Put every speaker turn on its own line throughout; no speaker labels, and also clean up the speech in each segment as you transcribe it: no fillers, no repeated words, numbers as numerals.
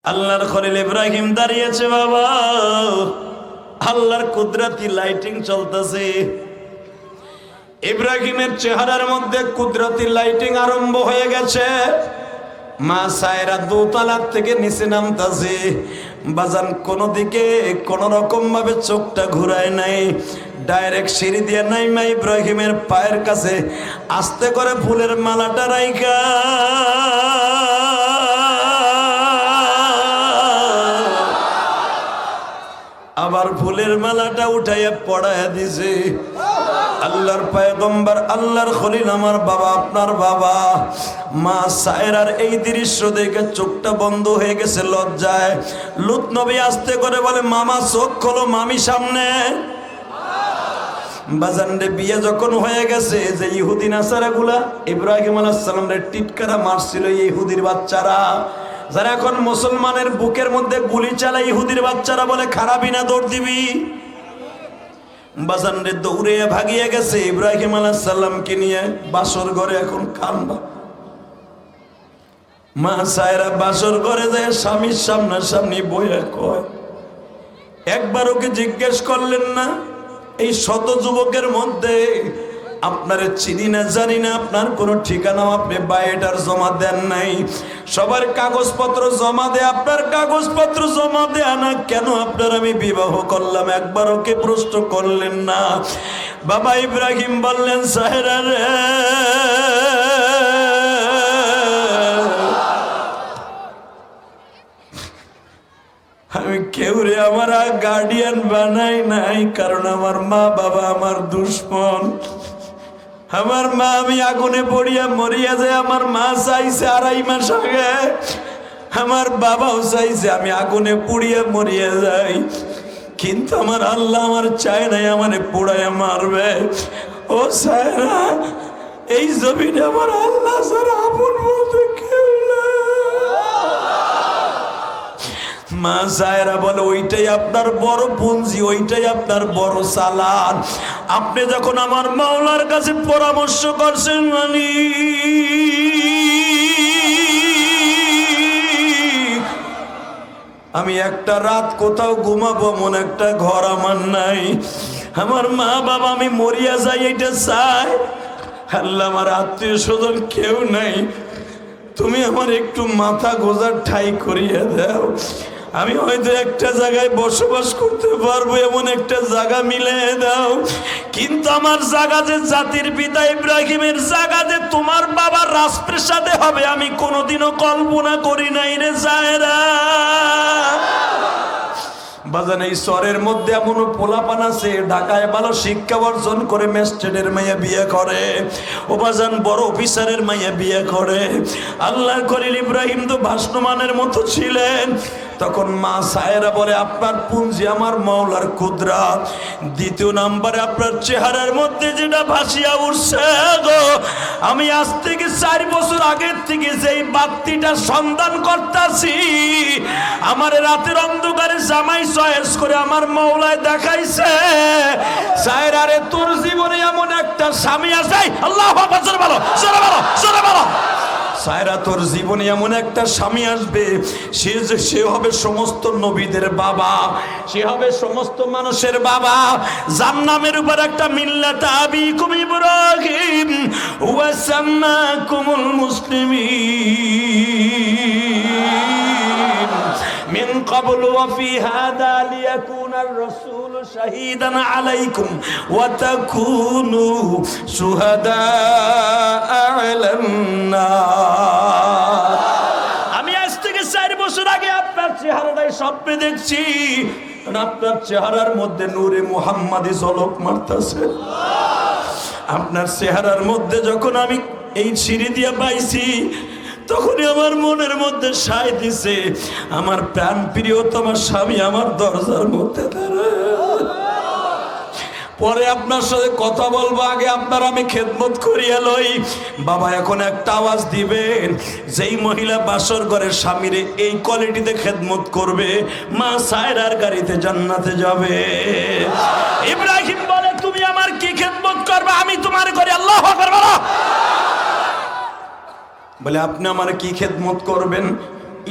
আল্লাহর খলিল ইব্রাহিম দাঁড়িয়েছে বাবা, আল্লাহর কুদরতি লাইটিং চলতেছে। ইব্রাহিমের চেহারার মধ্যে কুদরতি লাইটিং আরম্ভ হয়ে গেছে। মা সায়রা দোতলার থেকে নিচে নামতাছে। বাজান কোন দিকে কোন রকম ভাবে চোখটা ঘুরায় নাই, ডাইরেক্ট সিঁড়ি দিয়ে নাইমা ইব্রাহিমের পায়ের কাছে আস্তে করে ফুলের মালাটা রাইখা আবার ফুলের মালাটা উঠাইয়া পড়াইয়া দিছে। আল্লাহর পয়গম্বর, আল্লাহর খলিল, আমার বাবা, আপনার বাবা। মা সায়রার এই দৃশ্য দেখে চোখটা বন্ধ হয়ে গেছে লজ্জায়। লূত নবী আস্তে করে বলে, মামা চোখ খোলো, মামি সামনে। বাজানরে বিয়ে যখন হয়ে গেছে, যে ইহুদি নাসারা গুলা ইব্রাহিম আলাইহিস সালাম রে টিটকারা মারছিল, ইহুদির বাচ্চারা যারা এখন মুসলমানের বুকের মধ্যে গুলি চালায়, ইহুদির বাচ্চারা বলে খারাপই না, দৌড় দিবি। বাজানরে দৌড়ে ভাগিয়ে গেছে ইব্রাহিম আলাইহিস সালামকে নিয়ে বাসর ঘরে। এখন কানবা মা সায়রা বাসর ঘরে যায় স্বামীর সামনাসামনি বইয়া কয়, একবার ওকে জিজ্ঞেস করলেন না এই শত যুবকের মধ্যে আপনারে চিনি না জানি না, আপনার কোনো ঠিকানাও আপনি বায়োডাটা জমা দেন নাই, সবার কাগজপত্র জমা দেয়, আপনার কাগজপত্র জমা দেয়া না, কেন আপনার আমি বিবাহ করলাম, একবার ওকে প্রশ্ন করলেন না? বাবা ইব্রাহিম বললেন, সাহেরা রে, আমি কেউ রে আমার গার্ডিয়ান বানাই নাই, কারণ আমার মা বাবা আমার দুশ্মন। আমার মা, আমি আগুনে পড়িয়া মরিয়া যায়, আমার মা চাইছে 2.5 মাস আগে, আমার বাবাও চাইছে আমি আগুনে পুড়িয়া মরিয়া যাই, কিন্তু আমার আল্লাহ আমার চায় নাই আমারে পোড়াইয়া মারবে। ও সায়রা, এই জমিনে আমার আল্লাহ ছাড়া আপন বলতে কেউ নাই। মা সায়রা বলে, ওইটাই আপনার বড় পুঁজি, ওইটাই আপনার বড় চালান। আপনি যখন আমার মাওলার কাছে পরামর্শ করছেন, মানে আমি একটা রাত কোথাও ঘুমাবো মন একটা ঘর আমার নাই, আমার মা বাবা আমি মরিয়া যাই এটা চাই, আল্লাহ আমার আত্মীয় স্বজন কেউ নাই, তুমি আমার একটু মাথা গোজার ঠাই করিয়ে দাও, আমি হয়তো একটা জায়গায় বসবাস করতে পারবো, এমন একটা জায়গা মিলে দাও। কিন্তু আমার জায়গা যে জাতির পিতা ইব্রাহিমের জায়গা যে তোমার বাবার রাজপ্রাসাদে হবে, আমি কোনোদিনও কল্পনা করি নাই রে সায়রা। বাজান এই শহরের মধ্যে এমনও পোলাপান আছে ঢাকায় ভালো শিক্ষা অর্জন করে ম্যাজিস্ট্রেটের মাইয়া বিয়ে করে, ও বাজান বড় অফিসারের মাইয়া বিয়ে করে। আল্লাহর খলিল ইব্রাহিম তো ভাসমানের মতো ছিলেন। তখন মা সায়রা বলে, আপনার পুঞ্জি আমার মাওলার কুদরত। দ্বিতীয় নাম্বারে আপনার চেহারার মধ্যে যেটা ভাসিয়া উঠছে গো, আমি আজ থেকে 4 বছর আগের থেকে যেই বাতিটা সন্ধান করতেছি, আমার রাতের অন্ধকারে জামাই চয়েস করে আমার মাওলায় দেখাইছে, সায়রা রে তোর জীবনে এমন একটা স্বামী আছে, আল্লাহু আকবার, জোরে বলো, জোরে বলো, জোরে বলো। সায়রা তোর জীবনে এমন একটা স্বামী আসবে, সে হবে সমস্ত নবীদের বাবা, সে হবে সমস্ত মানুষের বাবা। যার নামের উপর একটা মিল্লাত আবিকুম ইব্রাহিম ওয়া সাম্মাকুমুল মুসলিমিন মিন ক্বাবলু ওয়া ফি হাদা লিয়াকুনার রাসূলু শাহীদান আলাইকুম ওয়া তাকুনু শুহাদা আলান নাস। আমি আজ থেকে 4 বছর আগে আপনার চেহারাটাই স্বপ্নে দেখছি, আপনার চেহারার মধ্যে নূরে মুহাম্মাদি ঝলক মারতেছে। আপনার চেহারার মধ্যে যখন আমি এই সিঁড়ি দিয়ে পাইছি, তখনই আমার মনের মধ্যে সায় দিছে, আমার প্রাণ প্রিয়তম স্বামী আমার দরজার মধ্যে দাঁড়ায়। পরে আপনার সাথে কথা বলবো, আগে আপনার আমি খেদমত করিয়া লই। বাবা এখন একটা আওয়াজ দিবেন, যেই মহিলা বাসর ঘরের স্বামীরে এই কোয়ালিটিতে খেদমত করবে, মা সায়রার গাড়িতে জান্নাতে যাবে। ইব্রাহিম বলে, তুমি আমার কি খেদমত করবে, আমি তোমার করি। আল্লাহু আকবার বলো। বলে, আপনি আমার কি খেদমত করবেন?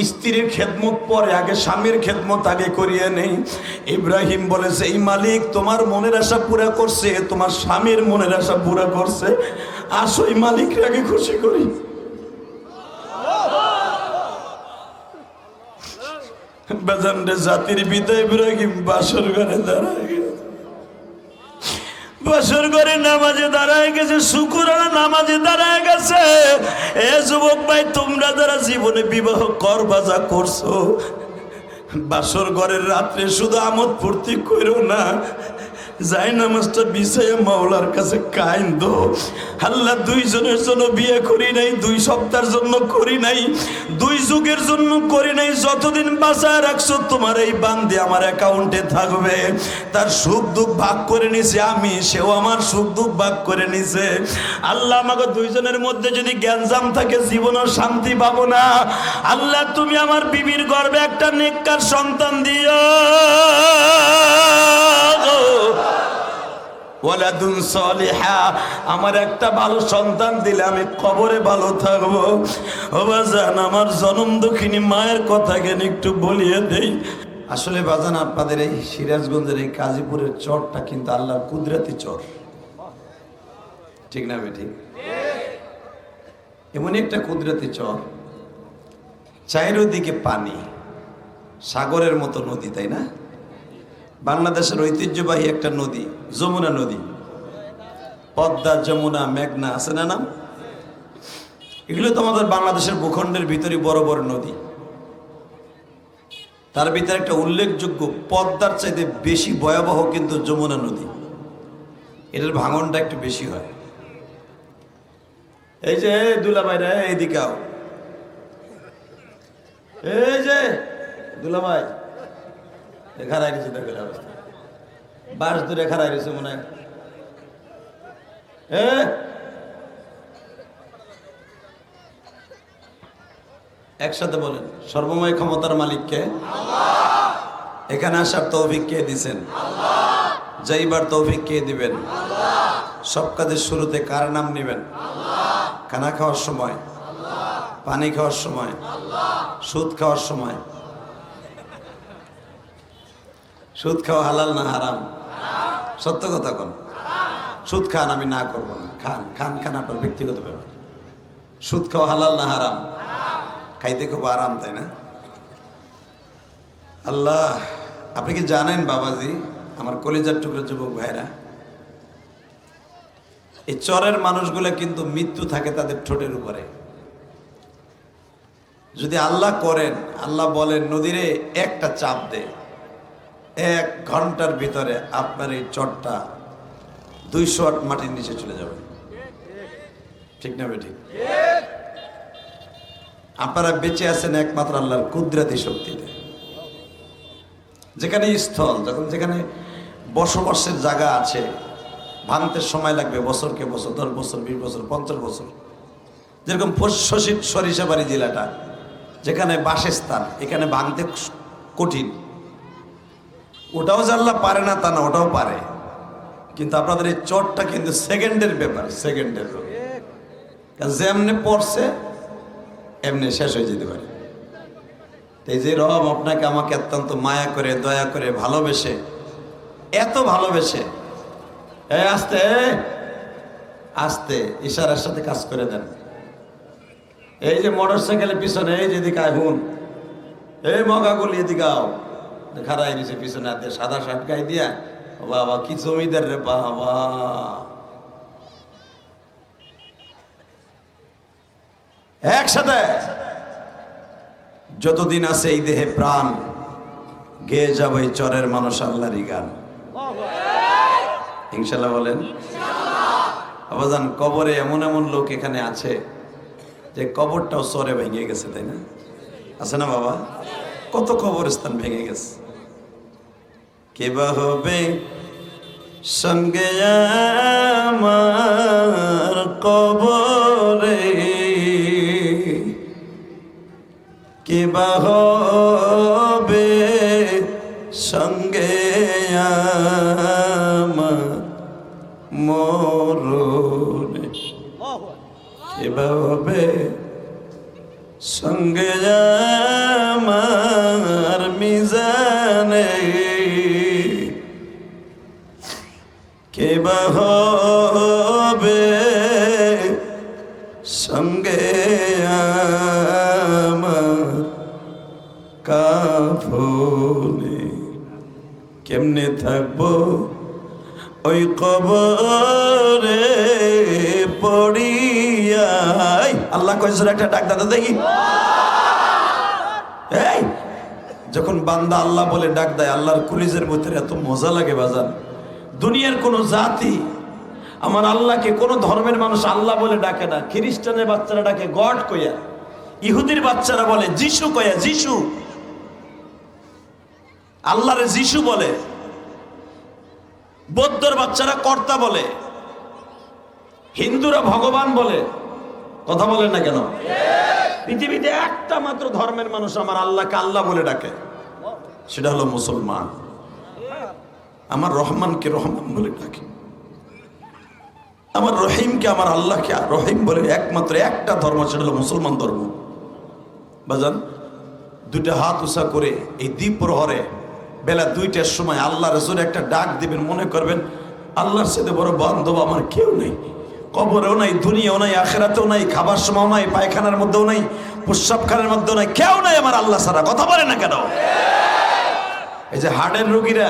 স্ত্রীর খেদমত পরে, আগে স্বামীর খেদমত আগে করিয়ে নেই। ইব্রাহিম বলেছে, এই মালিক তোমার মনের আশা পুরা করছে, তোমার স্বামীর মনের আশা পুরা করছে, আসো এই মালিককে আগে খুশি করি। বাজানরে জাতির পিতা ইব্রাহিম বাসর ঘরে দাঁড়ায় গেছে, বাসর ঘরে নামাজে দাঁড়ায় গেছে, শুকুরানা নামাজে দাঁড়ায় গেছে। এ যুবক ভাই, তোমরা যারা জীবনে বিবাহ করবা, যা করছো, বাসর ঘরের রাত্রে শুধু আমোদ ফুর্তি করো না, যাই নামাজটা বিছাইয়া মাওলার কাছে কাইন্দো। আল্লাহ, দুইজনের জন্য বিয়ে করি নাই, 2 সপ্তাহের জন্য করি নাই, 2 যুগের জন্য করি নাই, যতদিন বাঁচায় রাখছো তোমার এই বান্দে আমার অ্যাকাউন্টে থাকবে। তার সুখ দুঃখ ভাগ করে নিছে আমি, সেও আমার সুখ দুঃখ ভাগ করে নিছে। আল্লাহ, আমাকে দুইজনের মধ্যে যদি জ্ঞানজাম থাকে, জীবনের শান্তি পাবো না। আল্লাহ, তুমি আমার বিবির গর্ভে একটা নেককার সন্তান দিও, ওয়ালাদুন সালিহা, আমার একটা ভালো সন্তান দিলে আমি কবরে ভালো থাকবো। ও বাজান, আমার জনম দুঃখিনী মায়ের কথা কেন একটু বলিয়ে দেই। আসলে বাজান, আপনাদের এই সিরাজগঞ্জের এই কাজীপুরের চরটা কিন্তু আল্লাহর কুদরতি চর, ঠিক না বেটি? এমন একটা কুদরতি চর, চারিদিকে পানি, সাগরের মতো নদী, তাই না? বাংলাদেশের ঐতিহ্যবাহী একটা নদী যমুনা নদী, পদ্মা, যমুনা, মেঘনা, আছে না নাম? এগুলো তো আমাদের বাংলাদেশের ভূখণ্ডের ভিতরে বড় বড় নদী। তার ভিতরে একটা উল্লেখযোগ্য, পদ্মার চাইতে বেশি ভয়াবহ কিন্তু যমুনা নদী, এটার ভাঙনটা একটু বেশি হয়। এই যে দুলাভাইরা, এইদিকে আও, এই যে দুলাভাই রেখা রাইছে, দেখেন অবস্থা, বাস দূরে রেখা রাইছে মনে হয়। একসাথে বলেন, সর্বময় ক্ষমতার মালিককে, এখানে আসার তৌফিক কে দিছেন? যাইবার তৌফিক কে দিবেন? সব কাজের শুরুতে কার নাম নেবেন? খানা খাওয়ার সময়, পানি খাওয়ার সময়, সুদ খাওয়ার সময়। সুদ খাওয়া হালাল না হারাম? সত্য কথা কোন? সুদ খান, আমি না করবো না, খান খান খান, আপনার ব্যক্তিগত ব্যাপার। সুদ খাওয়া হালাল না হারাম? খাইতে খুব আরাম, তাই না? আল্লাহ, আপনি কি জানেন বাবাজি, আমার কলিজার টুকরো যুবক ভাইরা, এই চরের মানুষগুলো কিন্তু মৃত্যু থাকে তাদের ঠোঁটের উপরে। যদি আল্লাহ করেন, আল্লাহ বলেন নদীরে একটা চাপ দে, 1 ঘন্টার ভিতরে আপনার এই চরটা 200 হাত মাটির নিচে চলে যাবে, ঠিক না বেঠিক? আপনারা বেঁচে আছেন একমাত্র আল্লাহর কুদরতি শক্তিতে। যেখানে স্থল, যেখানে বসবাসের জায়গা আছে, ভাঙতে সময় লাগবে বছরকে বছর, 10 বছর, 20 বছর, 50 বছর। যেরকম সরিষাবাড়ি জেলাটা, যেখানে বাসস্থান, এখানে ভাঙতে কঠিন। ওটাও যে আল্লাহ পারে না তা না, ওটাও পারে, কিন্তু আপনাদের এই চরটা কিন্তু সেকেন্ডের ব্যাপার, সেকেন্ডের। যেমনি পড়ছে এমনি শেষ হয়ে যেতে পারে। এই যে রব আপনাকে আমাকে অত্যন্ত মায়া করে, দয়া করে, ভালোবেসে, এত ভালোবেসে, আস্তে আস্তে ইশারার সাথে কাজ করে দেন। এই যে মোটর সাইকেলের পিছনে, এই যেদিকে হুন, এই মগাগুলি এদিকে আও, খারাই নিছে পিছনে হাতে, সাদা শার্ট গায়ে দিয়া, বাবা কি জমিদার রে বাবা। একসাথে যতদিন আছে এই দেহে প্রাণ, গেয়ে যাবো এই চরের মানুষ আল্লাহরই গান, ইনশাল্লাহ বলেন। আবাজান, কবরে এমন এমন লোক এখানে আছে যে কবরটাও চরে ভেঙে গেছে, তাই না? আছে না বাবা? কত কবরস্থান ভেঙে গেছে। কেবা হবে সঙ্গে আমার কবরে, কেবা হবে সঙ্গে আমার মরণে, কেবা হবে সঙ্গে কাফনে। কেমনে থাকবো ওই কবরে পড়িয়া। আল্লাহ কইছে একটা ডাক দাদা দেখি। এই যখন বান্দা আল্লাহ বলে ডাক দেয়, আল্লাহর কলিজের ভিতরে এত মজা লাগে বাজান। দুনিয়ার কোন জাতি আমার আল্লাহকে, কোন ধর্মের মানুষ আল্লাহ বলে ডাকে না। খ্রিস্টানের বাচ্চারা ডাকে গড কইয়া, ইহুদির বাচ্চারা বলে যিশু কইয়া, যিশু। আল্লাহরে যিশু বলে, বৌদ্ধর বাচ্চারা কর্তা বলে, হিন্দুরা ভগবান বলে। কথা বলেন না কেন? পৃথিবীতে একটা মাত্র ধর্মের মানুষ আমার আল্লাহকে আল্লাহ বলে ডাকে, সেটা হলো মুসলমান। আমার রহমানকে রহমান বলে ডাকে, আমার রহিমকে, আমার আল্লাহকে রহিম বলে একমাত্র একটা ধর্ম, সেটা হলো মুসলমান ধর্ম। বাজান, দুইটা হাত উঁচা করে এই দ্বীপ প্রহরে বেলা 2টার সময় আল্লাহ রাসূল একটা ডাক দিবেন, মনে করবেন আল্লাহর সাথে বড় বান্ধব আমার কেউ নেই। কবরেও নাই, দুনিয়াও নাই, আখিরাতেও নাই, খাবার সময়ও নাই, পায়খানার মধ্যেও নাই, প্রস্রাবখানার মধ্যেও নাই, কেউ নাই আমার আল্লাহ ছাড়া। কথা বলে না কেন? এই যে হার্টের রোগীরা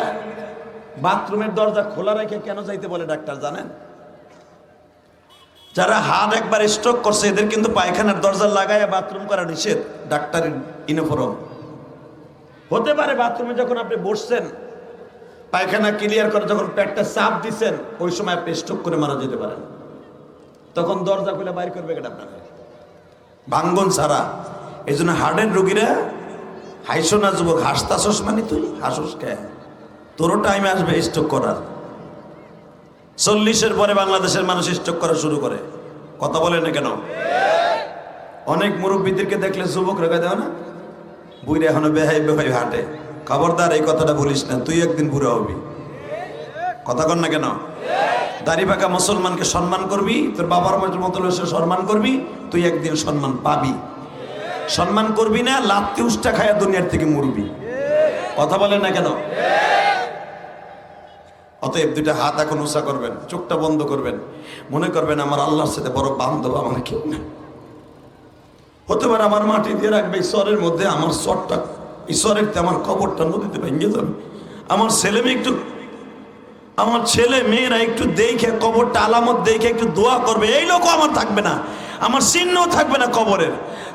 বাথরুমের দরজা খোলা রেখে কেন যাইতে বলে ডাক্তার জানেন? যারা হার্ট একবার স্ট্রোক করছে এদের কিন্তু পায়খানার দরজা লাগায় বাথরুম করা নিষেধ, ডাক্তারের ইউনিফর্ম। হতে পারে বাথরুমে যখন আপনি বসছেন, পায়খানা ক্লিয়ার করে যখন পেটটা চাপ দিচ্ছেন, ওই সময় আপনি স্ট্রোক করে মারা যেতে পারেন। তখন দরজা খুলে বাইর করবে কেন আপনাকে? ভাঙ্গন ছাড়া। এই জন্য হার্টের রোগীরা হাইসো না যুবক, হাসতাছস মানে তুই হাসস কে? তোরও টাইমে আসবে স্ট্রোক করার। 40-এর পরে বাংলাদেশের মানুষ স্ট্রোক করা শুরু করে। কথা বলে না কেন? অনেক মুরব্বীদেরকে দেখলে যুবক রেখে দেও না, বুড়ি এখনো বেহাই বেহাই হাঁটে। খবরদার এই কথাটা বলিস না, তুই একদিন বুড়া হবি। কথা কর না কেন? দাড়ি পাকা মুসলমানকে সম্মান করবি, তোর বাবার মতো সম্মান করবি, তুই একদিন সম্মান পাবি। সম্মান করবি না, লাত্তি উষ্টা খায়া দুনিয়ার থেকে মরবি। কথা বলেন না কেন? অতএব দুইটা হাত এখন উঁচা করবেন, চোখটা বন্ধ করবেন, মনে করবেন আমার আল্লাহর সাথে বড় বান্ধব আমার কেউ না। হতে পারে আমার মাটি দিয়ে রাখবে ঈশ্বরের মধ্যে, আমার চরটা ঈশ্বরের, আমার কবরটা নদীতে ভেঙে যাবে। আমার ছেলে মেয়ে একটু, আমার ছেলে মেয়েরা একটু দেখে কবরটা আলামত দেখে একটু দোয়া করবে, এই লোকও আমার থাকবে না, আমার চিহ্নও থাকবে না কবরের।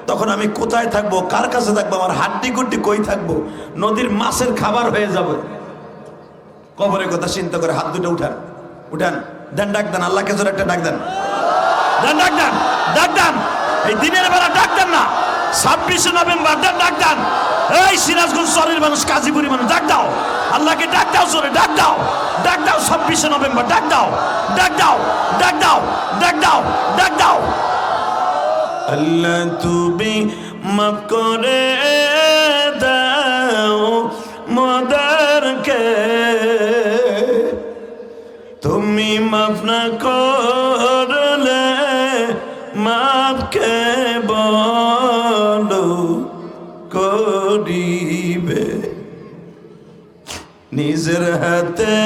তখন আমি কোথায় থাকবো, কার কাছে থাকবো, আমার হাড্ডি গুড্ডি কই থাকবো? নদীর মাছের খাবার হয়ে যাবে। কবরের কথা চিন্তা করে হাত দুটো উঠান, উঠান, দেন ডাক দেন, আল্লাহকে জোরে একটা ডাক দেন, দেন ডাক দেন, ডাক দেন। এই দিনের বেলা ডাক দেন না, 26শে নভেম্বর দেন ডাক দেন। এই সিরাজগঞ্জ শহরের মানুষ, কাজীপুরি মানুষ, ডাক দাও, আল্লাহকে ডাক দাও, জোরে ডাক দাও, ডাক দাও। 26শে নভেম্বর ডাক দাও, ডাক দাও, ডাক দাও, ডাক দাও, ডাক দাও। আল্লাহ তুমি মাফ করে দাও মোদেরকে, তুমি মাফ না করলে মাফকে বলো করিবে। নিজের হাতে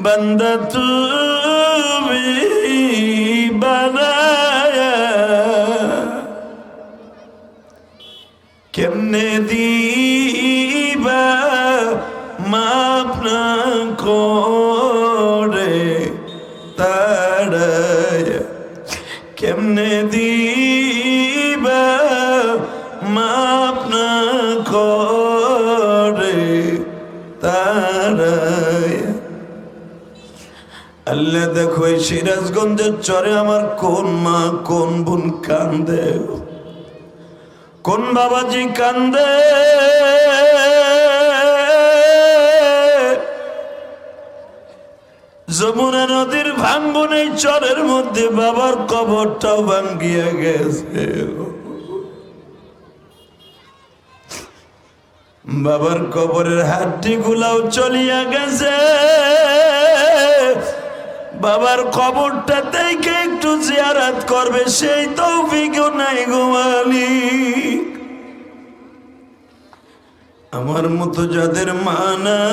বান্দা তুমি বানায়া, কেমনে দিবা মাফ না করে তাড়ায়া, কেমনে দিবা মাফ না করে তাড়ায়া। আল্লাহ দেখো এই সিরাজগঞ্জের চরে আমার কোন মা কোন বোন কান্দে, কোন বাবাজি কান্দে। যমুনা নদীর ভাঙ্গন এই চরের মধ্যে বাবার কবরটাও ভাঙ্গিয়া গেছে। বাবার কবরের হাড্ডি গুলাও চলিয়া গেছে। বাবার কবরটা দেখে একটু জিয়ারত করবে সেই তৌফিকও নাই গো মালিক। আমার মতো যাদের মা নাই,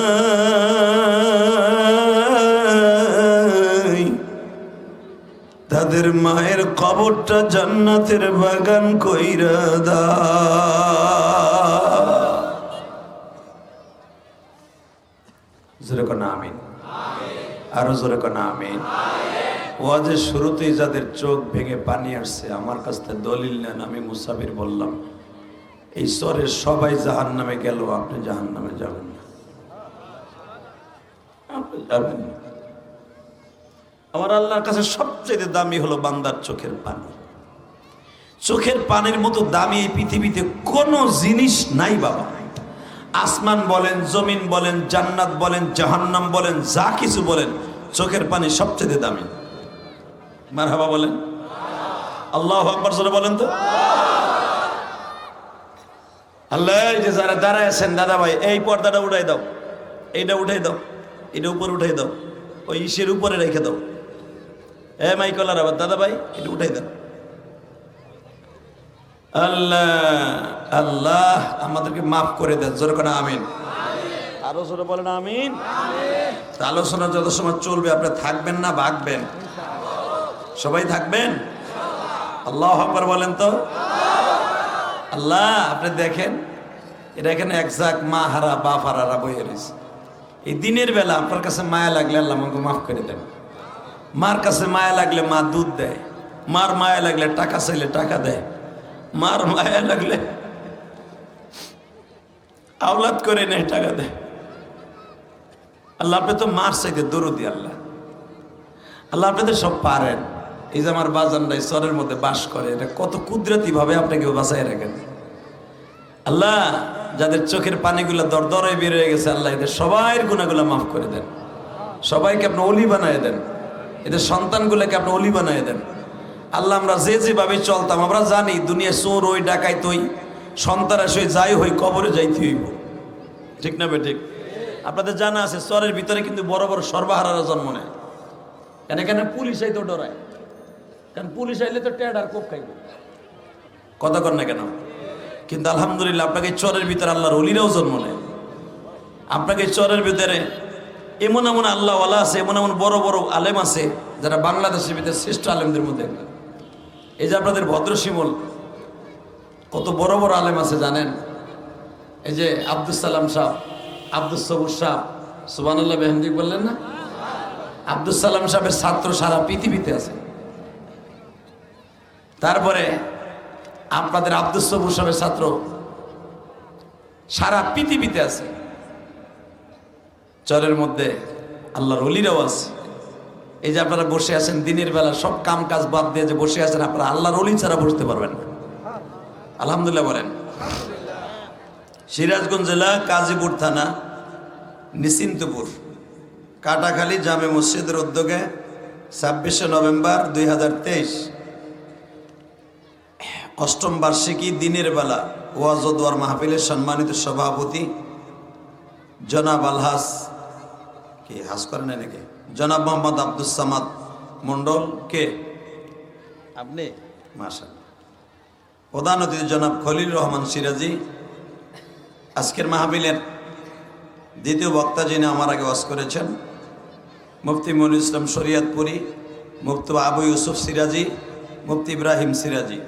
তাদের মায়ের কবরটা জান্নাতের বাগান কইরা দাও। কোন আমিন, আরো জোরে কোন আমিন। ওয়াজের শুরুতেই যাদের চোখ ভেঙে পানি আসছে আমার কাছ থেকে দলিল নেন, আমি মুসাফির বললাম এই চরের সবাই জাহান্নামে গেল, আপনি জাহান্নামে যাবেন না, আপনি যাবেন না। আমার আল্লাহর কাছে সবচেয়ে দামি হলো বান্দার চোখের পানি। চোখের পানির মতো দামি এই পৃথিবীতে কোনো জিনিস নাই বাবা। আসমান বলেন, জমিন বলেন, জান্নাত বলেন, জাহান্নাম বলেন, যা কিছু বলেন, চোখের পানি সবচেয়ে দামি। মারহাবা বলেন, আল্লাহু আকবার জোরে বলেন তো। আল্লাহ, এই যে যারা দাঁড়ায় আছেন দাদা ভাই, এই পর্দাটা উঠাই দাও, এইটা উঠাই দাও, এটা উপর উঠাই দাও, ওই ইসের উপরে রেখে দাও। মাইকলার আবার দাদা ভাই এটা উঠাই দাও। আল্লাহ আল্লাহ আমাদেরকে মাফ করে দেন, জোরে করে আমিন। আরো জোরে বলেন আমিন। আলোচনা যত সময় চলবে আপনি থাকবেন না ভাগবেন? সবাই থাকবেন? আল্লাহু আকবার বলেন তো। আল্লাহ, আপনি দেখেন এটা এখানে একজাক মা হারা বাপ হারারা বইয়ে রয়েছে। এই দিনের বেলা আপনার কাছে মায়া লাগলে আল্লাহ আমাকে মাফ করে দেন। মার কাছে মায়া লাগলে মা দুধ দেয়, মার মায়া লাগলে টাকা চাইলে টাকা দেয়, মার মায়া লাগলে আওলাদ করে নেয়, টাকা দেয়। আল্লাহ, আপনি তো মার চাইতে দরদি। আল্লাহ আল্লাহ আপনি তো সব পারেন। এই যে আমার বাজানরা চরের মধ্যে বাস করে, এটা কত কুদরতি ভাবে আপনাকে বাঁচাই রাখেন। আল্লাহ, যাদের চোখের পানিগুলো দরদরে বের হয়ে গেছে, আল্লাহ এদের সবাই গুনাহগুলো মাফ করে দেন, সবাইকে আপনি অলি বানায় দেন, এদের সন্তানগুলোকে আপনি অলি বানায় দেন। আল্লাহ, আমরা যে যেভাবে চলতাম আমরা জানি দুনিয়া চোর হই, ডাকাইত হই, সন্ত্রাস হই, যাই হই, কবরে যাইতে হইব, ঠিক না বেঠিক? আপনাদের জানা আছে চরের ভিতরে কিন্তু বড় বড় সর্বহারারা জন্ম নেয়। কেন? এখানে পুলিশ আইতো ডরায়, কারণ পুলিশ আইলে তো টেড আর কোপ খাইবে, কথা কর না কেন? কিন্তু আলহামদুলিল্লাহ আপনাকে চরের ভিতরে আল্লাহর ওলিরাও জন্ম নেয়। আপনাকে চরের ভিতরে এমন এমন আল্লাহওয়ালা আছে, এমন এমন বড় বড় আলেম আছে যারা বাংলাদেশের ভিতরে শ্রেষ্ঠ আলেমদের মধ্যে। এই যে আপনাদের ভদ্রশিমল কত বড় বড় আলেম আছে জানেন? এই যে আব্দুল সালাম সাহ, আব্দুল সবুর সাহ, সুবহানাল্লাহ বিহামদিহি বললেন না? আব্দুল সালাম সাহেবের ছাত্র সারা পৃথিবীতে আছে। তারপরে আপনাদের আব্দুল সবুর সাহেবের ছাত্র সারা পৃথিবীতে আছে। চরের মধ্যে আল্লাহর ওলিরাও আছে। এই যে আপনারা বসে আছেন দিনের বেলা, সব কাম কাজ বাদ দিয়ে যে বসে আছেন, আপনারা আল্লাহর ওলি ছাড়া বসতে পারবেন না। আলহামদুলিল্লাহ বলেন। সিরাজগঞ্জ জেলা কাজীপুর থানা নিশ্চিন্তপুর কাটাখালী জামে মসজিদের উদ্যোগে 26শে নভেম্বর 2023 অষ্টম বার্ষিকী দিনের বেলা ওয়াজ ও দোয়ার মাহফিলের সম্মানিত সভাপতি জনাব আলহাস, কি হাস করেন নাকি, জনাব মোহাম্মদ আব্দুস সামাদ মন্ডল, কে আপনি? মাশাআল্লাহ। প্রধান অতিথি জনাব খলিল রহমান সিরাজি। আজকের মাহফিলের দ্বিতীয় বক্তা যিনি আমার আগে ওয়াজ করেছেন, মুফতি মনিরুল ইসলাম শরিয়তপুরি, মুফতি আবু ইউসুফ সিরাজি, মুফতি ইব্রাহিম সিরাজি।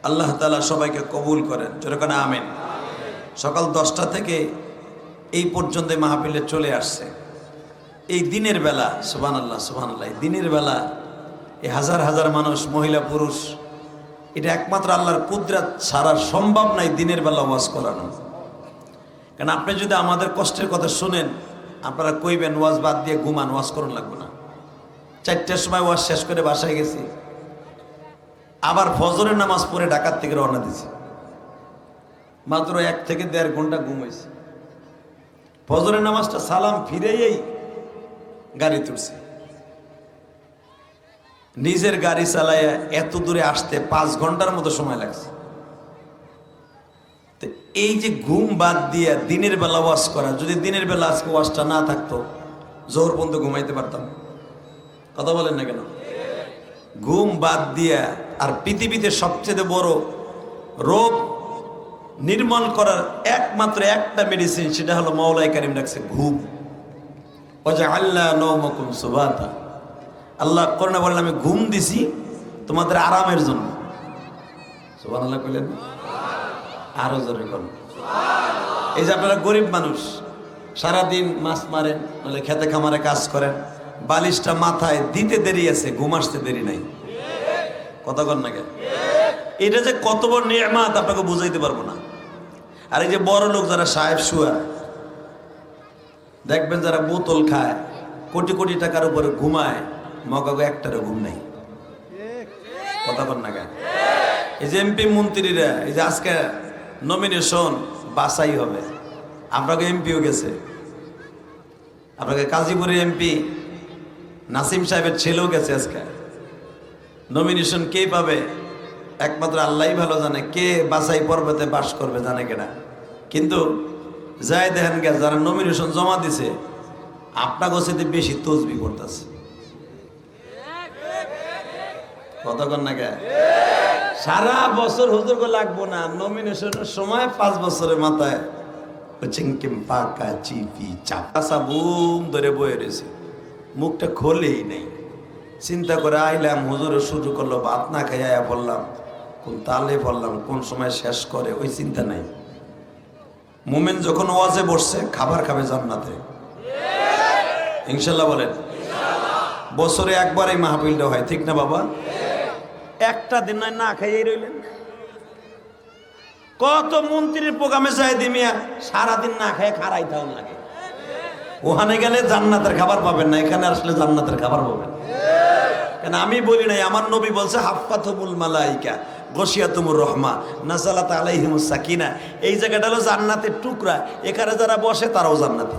আল্লাহ তাআলা সবাইকে কবুল করেন, যেরকম আমিন। সকাল 10টা থেকে এই পর্যন্ত মাহফিলে চলে আসছে। এই দিনের বেলা, সুবহানাল্লাহ সুবহানাল্লাহ, দিনের বেলা এই হাজার হাজার মানুষ, মহিলা পুরুষ, এটা একমাত্র আল্লাহর কুদরত ছাড়া সম্ভব নাই দিনের বেলা ওয়াজ করানো। কারণ আপনি যদি আমাদের কষ্টের কথা শুনেন, আপনারা কইবেন ওয়াজ বাদ দিয়ে ঘুমান, ওয়াজ করুন লাগবে না। 4টার সময় ওয়াজ শেষ করে বাসায় গেছি, আবার ফজরের নামাজ পড়ে ঢাকার থেকে রওনা দিছি, মাত্র 1 থেকে 1.5 ঘন্টা ঘুমাইছি। ফজরের নামাজটা সালাম ফিরেই গাড়ি তুলছি। নিজের গাড়ি চালায় এত দূরে আসতে 5 ঘন্টার মতো সময় লাগছে। তো এই যে ঘুম বাদ দিয়ে দিনের বেলা ওয়াজ করা, যদি দিনের বেলা আজকে ওয়াজটা না থাকতো জোহর পর্যন্ত ঘুমাইতে পারতাম, কথা বলেন না কেন? ঘুম বাদ দিয়া, আর পৃথিবীতে সবচেয়ে বড় রোগ নির্মূল করার একমাত্র একটা মেডিসিন, সেটা হলো মাওলাই কারীম রাখছে ঘুম। ওয়াজআলনা নওমাকুম সুবাতা, আল্লাহ কোরআনে বলেন আমি ঘুম দিছি তোমাদের আরামের জন্য। সুবহানাল্লাহ কইলেন, আরো জোরে বলুন। এই যে আপনারা গরিব মানুষ, সারাদিন মাছ মারেন, নাহলে খেতে খামারে কাজ করেন, বালিশটা মাথায় দিতে দেরি আছে, ঘুম আসতে দেরি নাই। কথা কন না কেন? এটা যে কত বড় নিয়ামত আপনাকে বুঝাইতে পারবো না। আর এই যে বড় লোক যারা সাহেব শুয়া, দেখবেন যারা বোতল খায়, কোটি কোটি টাকার উপরে ঘুমায়, মগাগো একটারও ঘুম নাই। কথা কন না কেন? এই যে এমপি মন্ত্রীরা, এই যে আজকে নমিনেশন বাছাই হবে, আপনাকে এমপিও গেছে, আপনাকে কাজীপুরের এমপি নাসিম সাহেবের ছেলেও গেছে। আজকে নমিনেশন কে পাবে একমাত্র আল্লাহই ভালো জানে, কে বাছাই পর্বতে বাস করবে জানে কেনা। কিন্তু যাই দেখেন গে, যারা নমিনেশন জমা দিছে আপনার কাছে বেশি তসবি করতেছে। কতক্ষণ না গে সারা বছর হুজুরকে লাগবো না, নমিনেশনের সময় 5 বছরের মাথায় চিংকিম পাকা চিপি চাপা বুম ধরে বয়ে রয়েছে, মুখটা খোলেই নেই। চিন্তা করে আইলাম, হুজুরে শুরু করলো, ভাত না খাই আয়া বললাম, কোন তালে বললাম, কোন সময় শেষ করে ওই চিন্তা নাই। মোমেন যখন ওয়াজে বসছে খাবার খাবে জান্নাতে, ইনশাল্লাহ বলেন। বছরে একবার এই মাহফিলটা হয়, ঠিক না বাবা? একটা দিন নয় না খাইয়ে রইলেন। কত মন্ত্রীর প্রোগ্রামে যায় দিমিয়া সারাদিন না খায় খারাই থাও লাগে। ওখানে গেলে জান্নাতের খাবার পাবেন না, এখানে আসলে জান্নাতের খাবার পাবেন। কেন আমি বলি নাই, আমার নবী বলছে হাফফাতুমুল মালাইকা গশিয়াতুমুর রহমা নাযালাত আলাইহিমুস সাকিনা। এই জায়গাটা হলো জান্নাতের টুকরা, এখানে যারা বসে তারাও জান্নাতি।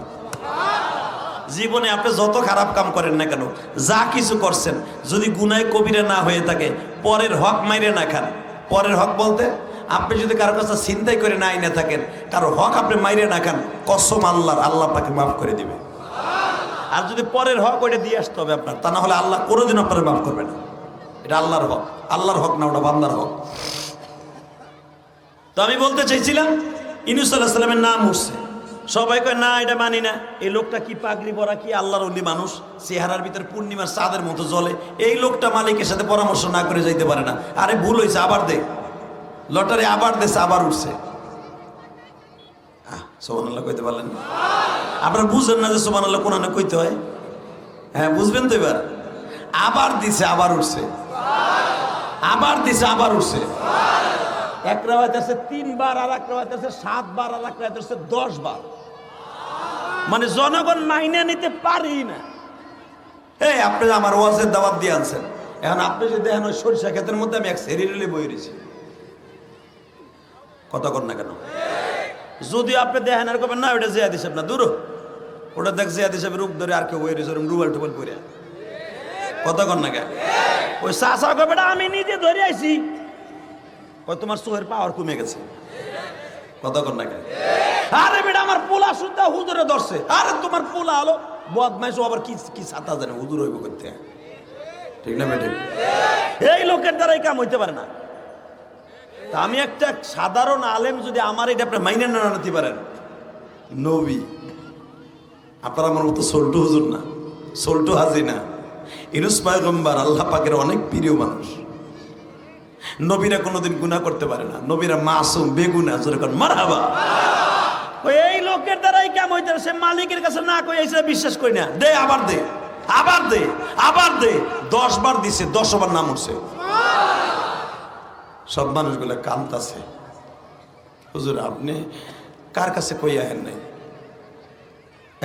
জীবনে আপনি যত খারাপ কাম করেন না কেন, যা কিছু করছেন, যদি গুনাহ কবিরা না হয়ে থাকে, পরের হক মাইরে না খান। পরের হক বলতে আপনি যদি কারো কাছে চিন্তাই করে না আইনে থাকেন, কারো হক আপনি মাইরে না খান, কসম আল্লাহর, আল্লাহ আপনাকে মাফ করে দিবে। আর যদি পরের হক ওইটা দিয়ে আসতে হবে আপনার, তা না হলে আল্লাহ কোনোদিন আপনার মাফ করবে না। এটা আল্লাহর হক, আল্লাহর হক না, ওটা বান্দার হক। তো আমি বলতে চাইছিলাম, ইউনূস আলাইহিস সালামের নাম উঠছে, সবাই কয় না এটা মানি না, এই লোকটা কি পাগড়ি পরা, কি আল্লাহর ওলি মানুষ, চেহারার ভিতর পূর্ণিমার চাঁদের মতো জ্বলে, এই লোকটা মালিকের সাথে পরামর্শ না করে যাইতে পারে না। আরে ভুল হয়েছে, আবার দে, লটারি আবার দেশে, আবার উঠছে। সুবহানাল্লাহ কইতে পারলেন না? আপনারা বুঝেন না যে সুবহানাল্লাহ কোরআনে কইতে হয়? হ্যাঁ বুঝবেন তো এবার। আবার দিছে, আবার উঠছে, আবার দিছে, আবার উঠছে। এক রাওয়ায়াত আছে 3 বার, আর এক রাওয়ায়াত আছে 7 বার, আর এক রাওয়ায়াত আছে 10 বার। মানে জনগণ মাইনে নিতে পারি না। এই আপনি আমার ওয়াজের দাওয়াত দিয়ে আনছেন, এখন আপনি যদি দেখেন ওই সরিষা ক্ষেতের মধ্যে আমি এক সেরিরেলে বই রয়েছি, কথা কর না কেন? যদি আপনি দেখেন আর করবেন না ওটা জিয়াদ হিসাব না, দূর ওটা দেখ জিয়াদ হিসাবে রূপ ধরে আর কেউ বই রয়েছে রুবাল টুবাল করে, কথা কর না কেন? ওই চাষা করবে আমি নিজে ধরে আইছি, তোমার চোখের পাওয়ার কমে গেছে, কথা কর না কেন? আরে বেটা আমার পোলা সুদ্ধা হুজুরে ধরছে, আরে তোমার পোলা হলো বদমাইশ, আবার কি কি ছাতা জানে হুজুর হইব করতে, ঠিক না বেটা? এই লোকের দ্বারাই কাম হইতে পারে না। তা আমি একটা সাধারণ আলেম, যদি আমার এটা আপনি মাইনে না নিতে পারেন, নবী আপনার আমার মতো সল্টু হুজুর না, সল্টু হাজি না, ইউনূস পয়গম্বর আল্লাহ পাকের অনেক প্রিয় মানুষ। নবীরা কোনোদিন গুনাহ করতে পারে না, নবীরা মাসুম বেগুনাহ, জোরে কোন মারহাবা। এই লোকের দ্বারাই কেমন হইতে, সে মালিকের কাছে না কই এসে বিশ্বাস করি না, দে আবার দে, আবার দে, আবার দে, 10 বার দিছে, 10 বার নাম উঠছে। সব মানুষগুলো কাঁদতাছে, হুজুর আপনি কার কাছে কই আহেন নাই,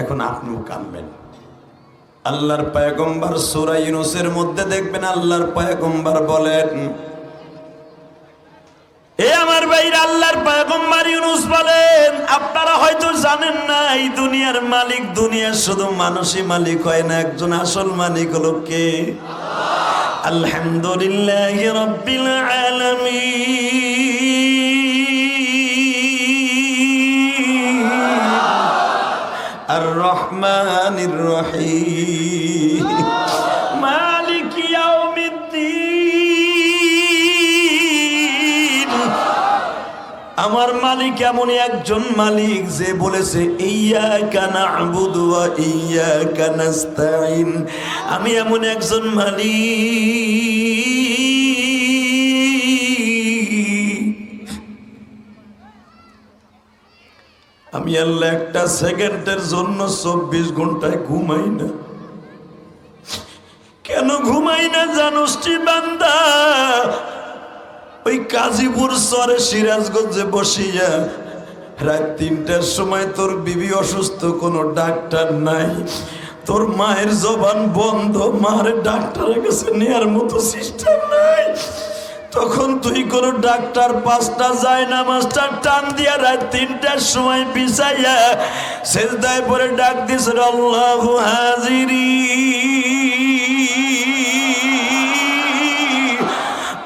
এখন আপনিও কাঁদবেন। আল্লাহর পয়গম্বর সূরা ইউনূসের মধ্যে দেখবেন আল্লাহর পয়গম্বর বলেন, এ আমার ভাইরা, আল্লাহর পয়গম্বর ইউনূস বলেন, আপনারা হয়তো জানেন না এই দুনিয়ার মালিক, দুনিয়ার শুধু মানুষই মালিক হয় না, একজন আসল মালিক হলো কে? আলহামদুলিল্লাহি রাব্বিল আলামিন আর রহমানির রহিম মালিক ইয়াউমিদ্দিন। আমার মালিক এমন একজন মালিক যে বলেছে ইয়্যাকা না'বুদু ওয়া ইয়্যাকা নাস্তাঈন। আমি এমন একজন মালিক, আমি আল্লাহ একটা সেকেন্ডের জন্য 24 ঘন্টায় ঘুমাই না। কেন ঘুমাই না জানোস টি বান্দা? ওই কাজীপুর চরে সিরাজগঞ্জে বসিয়া রাত 3টার সময় তোর বিবি অসুস্থ, কোনো ডাক্তার নাই, তোর মায়ের জবান বন্ধ, মার ডাক্তারের কাছে নেয়ার মতো সিস্টেম নাই। তখন তুই কোনো ডাক্তার 5টা যায় না মাস্টার টান দিয়া রাত 3টার সময় বিছাইয়া সেজদায় পরে ডাক দিস, আল্লাহু হাজিরি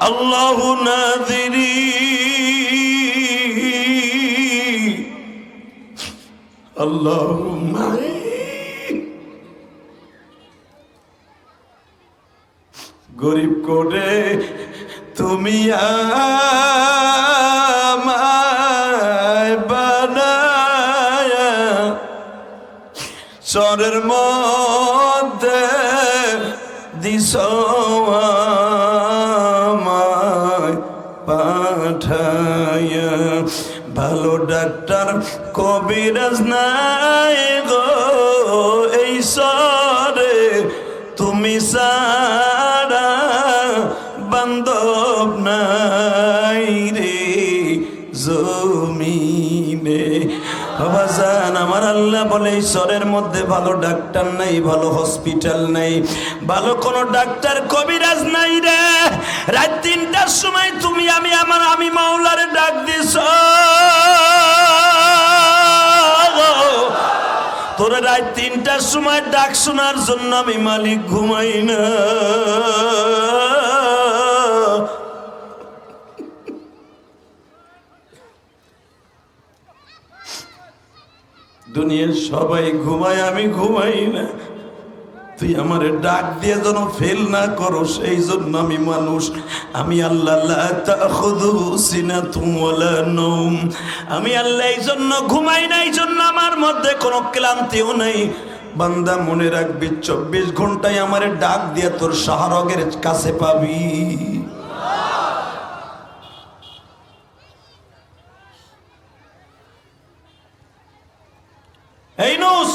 আল্লাহু নাযিরি আল্লাহুম্মা। গরিব করে তুমি আমায় বানায়া চরের মধ্যে দিছ আমায় পাঠায়া। ভালো ডাক্তার কবিরাজ নাই গো এই সরে, তুমি সারা বান্ধব নাই রে জমিনে। বাবাজান আমার আল্লাহ বলে এই শহরের মধ্যে ভালো ডাক্তার নাই, ভালো হসপিটাল নাই, ভালো কোনো ডাক্তার কবিরাজ নাই রে। রাত 3টার সময় তুমি আমি মাওলারে ডাক দিছ, তোর রাত 3টার সময় ডাক শোনার জন্য আমি মালিক ঘুমাই না। দুনিয়ার সবাই ঘুমায়, আমি ঘুমাই না। তুই আমারে ডাক দিয়ে যেন ফেল না করো, সেই জন্য আমি মানুষ। আমি আল্লাহ লা তাখুযুহু সিনাতুন ওয়ালা নাওম। আমি আল্লাহ এই জন্য ঘুমাই না, এই জন্য আমার মধ্যে কোনো ক্লান্তিও নাই। বান্দা মনে রাখবি 24 ঘন্টায় আমারে ডাক দিয়ে তোর শাহরগের কাছে পাবি। এই নুস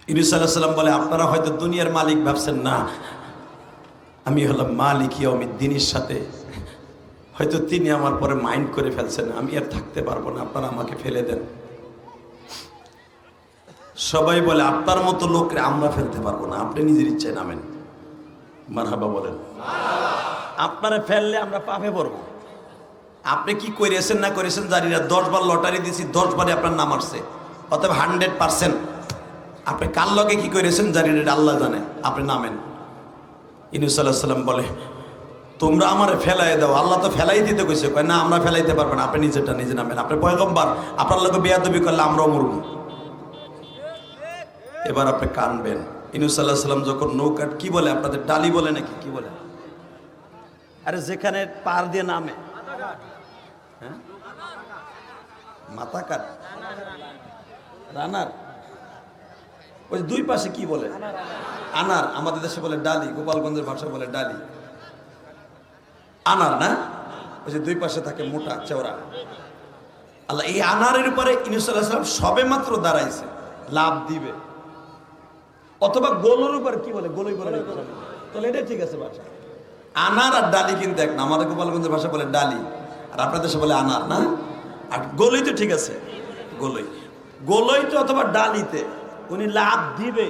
ইউনূস আলাইহিস সালাম বলে, আপনারা হয়তো দুনিয়ার মালিক ভাবছেন, না আমি হলাম মালিক ইয়াউমিদ্দিনের সাথে। হয়তো তিনি আমার পরে মাইন্ড করে ফেলছেন, আমি আর থাকতে পারবো না, আপনারা আমাকে ফেলে দেন। সবাই বলে আপনার মতো লোকরে আমরা ফেলতে পারবো না, আপনি নিজের ইচ্ছায় নামেন। মারহাবা বলেন। আপনারা ফেললে আমরা পাপে পড়বো। আপনি কি করেছেন না করেছেন জানি না, 10 বার লটারি দিয়েছি, 10 বারে আপনার নাম আসছে, অতএব 100%। আপনি কার লগে কি করেছেন জানি না, আল্লাহ জানে, আপনি নামেন। ইউনূস আলাইহিস সালাম বলে, তোমরা আমারে ফেলাই দাও, আল্লাহ তো ফেলাই দিতে কইছে, কয় না আমরা ফেলাইতে পারবো না, আপনি নিজেরটা নিজে নামেন। আপনি পয়গম্বর, আপনার লগে বেয়াদবি করলে আমরাও মরব। এবার আপনি কানবেন। ইউনূস আলাইহিস সালাম যখন নৌকা, কি বলে আপনাদের ডালি বলে নাকি কি বলে, আরে যেখানে পার দিয়ে নামে, হ্যাঁ মাথা কাট, রানার, ওই দুই পাশে কি বলে, আনার। আমাদের দেশে বলে ডালি, গোপালগঞ্জের ভাষা বলে ডালি, আনার না, ওই যে দুই পাশে থাকে মোটা চওড়া। আল্লাহ এই আনারের উপরে ইউনূস আলাইহিস সালাম সবে মাত্র দাঁড়াইছে, লাভ দিবে। অথবা গোলর উপর কি বলে, গোলই বলে, তাহলে এটা ঠিক আছে ভাষা। আনার আর ডালি কিন্তু এক না, আমাদের গোপালগঞ্জের ভাষা বলে ডালি, আর আপনাদের দেশে বলে আনার না। আর গোলই তো ঠিক আছে, গোলই, গোলই তো অথবা ডালিতে উনি লাভ দিবে।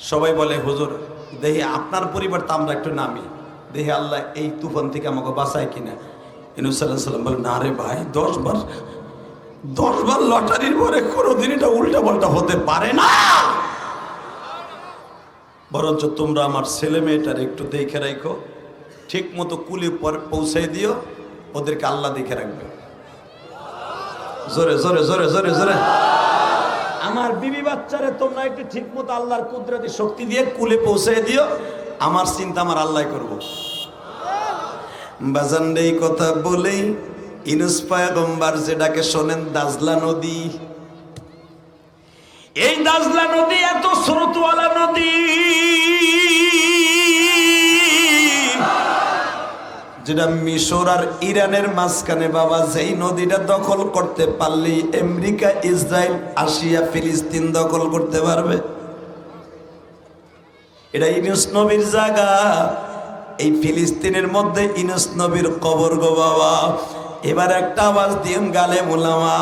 সবাই বলে হুজুর দেখি আপনার পরিবার তো আমরা একটু নামি, দেখি আল্লাহ এই তুফান থেকে আমাকে বাঁচায় কিনা। ইউনূস আলাইহিস সালাম বলে, না রে ভাই, 10 বার লটারির পরে কোনোদিন এটা উল্টা পাল্টা হতে পারে না। বরঞ্চ তোমরা আমার ছেলে মেয়েটার একটু দেখে রাখো, ঠিক মতো কুলি পৌঁছাই দিও, ওদেরকে আল্লাহ দেখে রাখবে। জোরে জোরে জোরে জোরে জোরে। আমার বিবি বাচ্চারে তোমরা একটু ঠিক মতো আল্লাহর কুদরতি শক্তি দিয়ে কুলে পৌঁছাই দিও, আমার চিন্তা আমার আল্লাহ করব। বাজান এই কথা বলেই ইউনূস পয়গম্বর যেটাকে শোনেন দাজলা নদী, এই দাজলা নদী এত স্রোতওয়ালা নদী, যেটা মিশর আর ইরানের মাঝখানে বাবা, যেই নদীটা দখল করতে পারলি আমেরিকা, ইসরায়েল, রাশিয়া, ফিলিস্তিন দখল করতে পারবে। এটা ইউনুস নবীর জায়গা। এই ফিলিস্তিনের মধ্যে ইউনুস নবীর কবর গো বাবা। এবার একটা আওয়াজ দিন গালে মোলামা,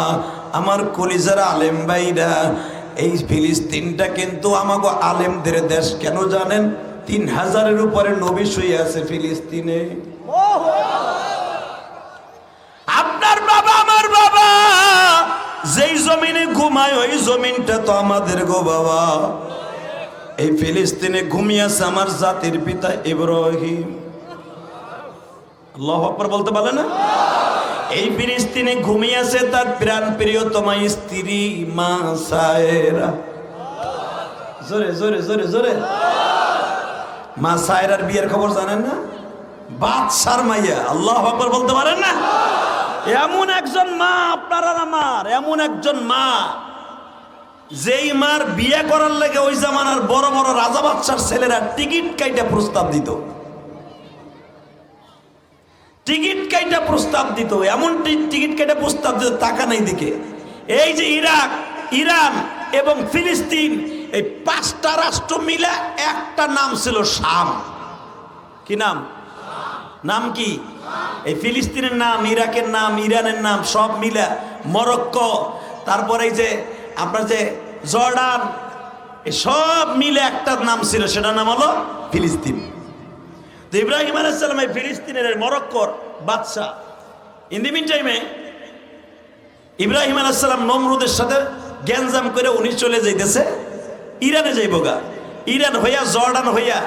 আমার কলিজার আলেম ভাইরা, এই ফিলিস্তিনটা কিন্তু আমাগো আলেমদের দেশ। কেন জানেন? 3000-এর উপরে নবী শুয়ে আছে ফিলিস্তিনে। আপনার বাবা আমার বাবা যেই জমিনে ঘুমায় ওই জমিনটা তো আমাদের গো বাবা। এই ফিলিস্তিনে ঘুমিয়ে আছে আমার জাতির পিতা ইব্রাহিম। আল্লাহু আকবার বলতে পারে না? এই ফিলিস্তিনে ঘুমিয়ে আছে তার প্রাণ প্রিয়তমা স্ত্রী মা সায়রা। জোরে জোরে জোরে জোরে। মা সায়রার বিয়ের খবর জানেন না? বাদশার মাইয়া। আল্লাহু আকবার বলতে পারেন না? এমন একজন মা আপনার আর আমার, এমন একজন মা যেই মার বিয়ে করার লাগে ওই জামানার বড় বড় রাজা বাদশার ছেলেরা টিকিট কাইটা প্রস্তাব দিত। টিকিট কাইটা প্রস্তাব দিত, এমন টিকিট কাইটা প্রস্তাব দিত, টাকা নাই দিকে। এই যে ইরাক, ইরান এবং ফিলিস্তিন, এই 5টা রাষ্ট্র মিলে একটা নাম ছিল শাম। কি নাম? নাম কি? এই ফিলিস্তিনের নাম, ইরাকের নাম, ইরানের নাম সব মিলে মরক্কো, তারপরে এই যে আপনার যে জর্ডান, এই সব মিলে একটা নাম ছিল, সেটার নাম হলো ফিলিস্তিন। তো ইব্রাহিম আলাইহিস সালাম এই ফিলিস্তিনের মরক্কোর বাদশা। ইন দি মিন টাইমে ইব্রাহিম আলাইহিস সালাম নমরুদের সাথে গ্যাঞ্জাম করে উনি চলে যাইতেছে ইরানে, যাইবগা ইরান হইয়া জর্ডান হইয়া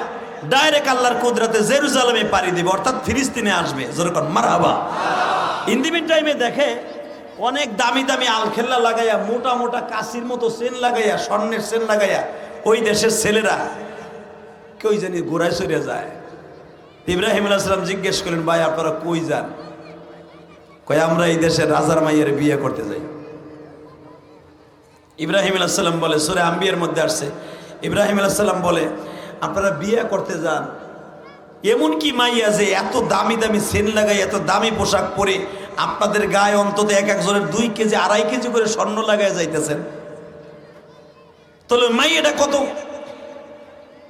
ডাইরেক্ট আল্লাহর কুদরতে জেরুজালেমে পাড়ি দিবে, অর্থাৎ ফিলিস্তিনে আসবে। যেরকম মারহাবা। ইন দি মিন টাইমে দেখে অনেক দামি দামি আলখেল্লা লাগাইয়া, মোটা মোটা কাশির মতো চেন লাগাইয়া, স্বর্ণের চেন লাগাইয়া ওই দেশের ছেলেরা কই জানি ঘোরায় সরিয়া যায়। ইব্রাহিম আলাইহিস সালাম জিজ্ঞেস করলেন, ভাই আপনারা কই যান? কয় আমরা এই দেশের রাজার মাইয়ের বিয়ে করতে যাই। ইব্রাহিম আলাইহিস সালাম বলে, সূরা আম্বিয়ার মধ্যে আসছে, ইব্রাহিম আলাইহিস সালাম বলে আপনারা বিয়ে করতে যান, এমন কি মাইয়া যে এত দামি দামি সেন লাগাই, এত দামি পোশাক পরে আপনাদের গায়ে অন্তত এক একজনের 2 কেজি 2.5 কেজি করে স্বর্ণ লাগায় যাইতেছেন? তাহলে মাইয়াটা কত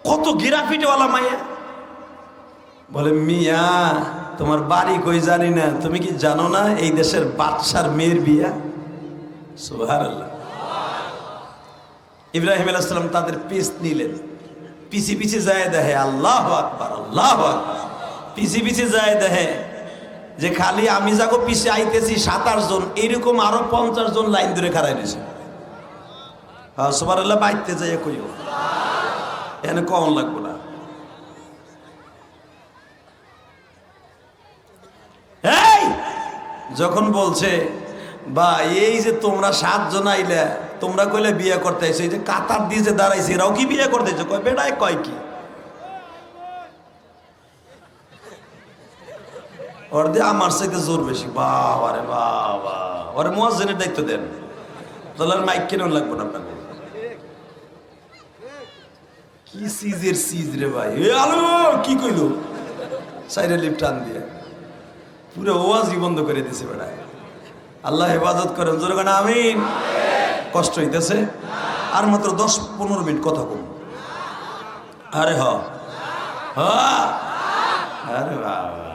কত গিরাফিটিওয়ালা মাইয়া। বলে, মিয়া তোমার বাড়ি কই জানি না, তুমি কি জানো না এই দেশের বাদশার মেয়ের বিয়া? সুবহানাল্লাহ। ইব্রাহিম আলাইহিস সালাম তাদের পিছ নিলেন, পিছি পিছি যায় দেখে, আল্লাহু আকবার আল্লাহু আকবার, পিছি পিছি যায় দেখে যে খালি আমি যাগো পিছে আইতেছি 27 জন, এরকম আরো 50 জন লাইন ধরে খাড়াই দিয়েছে। হ্যাঁ সুবহানাল্লাহ। বাইতে যায় কইও এখানে কম লাগবো না। এই যখন বলছে বা এই যে তোমরা 7 জন আইলে, তোমরা কইলে বিয়ে করতে আইছো, এই যে কাতার দিয়ে যে দাঁড়াইছে এরাও কি বিয়ে করতেছে? কয় বেটায় কয় কি ওর দিয়ে আমার চাইতে জোর বেশি। বাবা রে বাবা, ওরে মুয়াজ্জিনের দায়িত্ব দেন, তাহলে মাইক কেন লাগবে না আপনাকে? কি সিজের সিজ রে ভাই, এ আলো কি কইলো সাইরে লিফট টান দিয়ে পুরো ওয়াজই বন্ধ করে দিয়েছে বেটায়। আল্লাহ হেফাজত করেন, জোরে কোন আমিন। কষ্ট হইতেছে? আর মাত্র 10-15 মিনিট কথা কম। আরে আরে বাবা,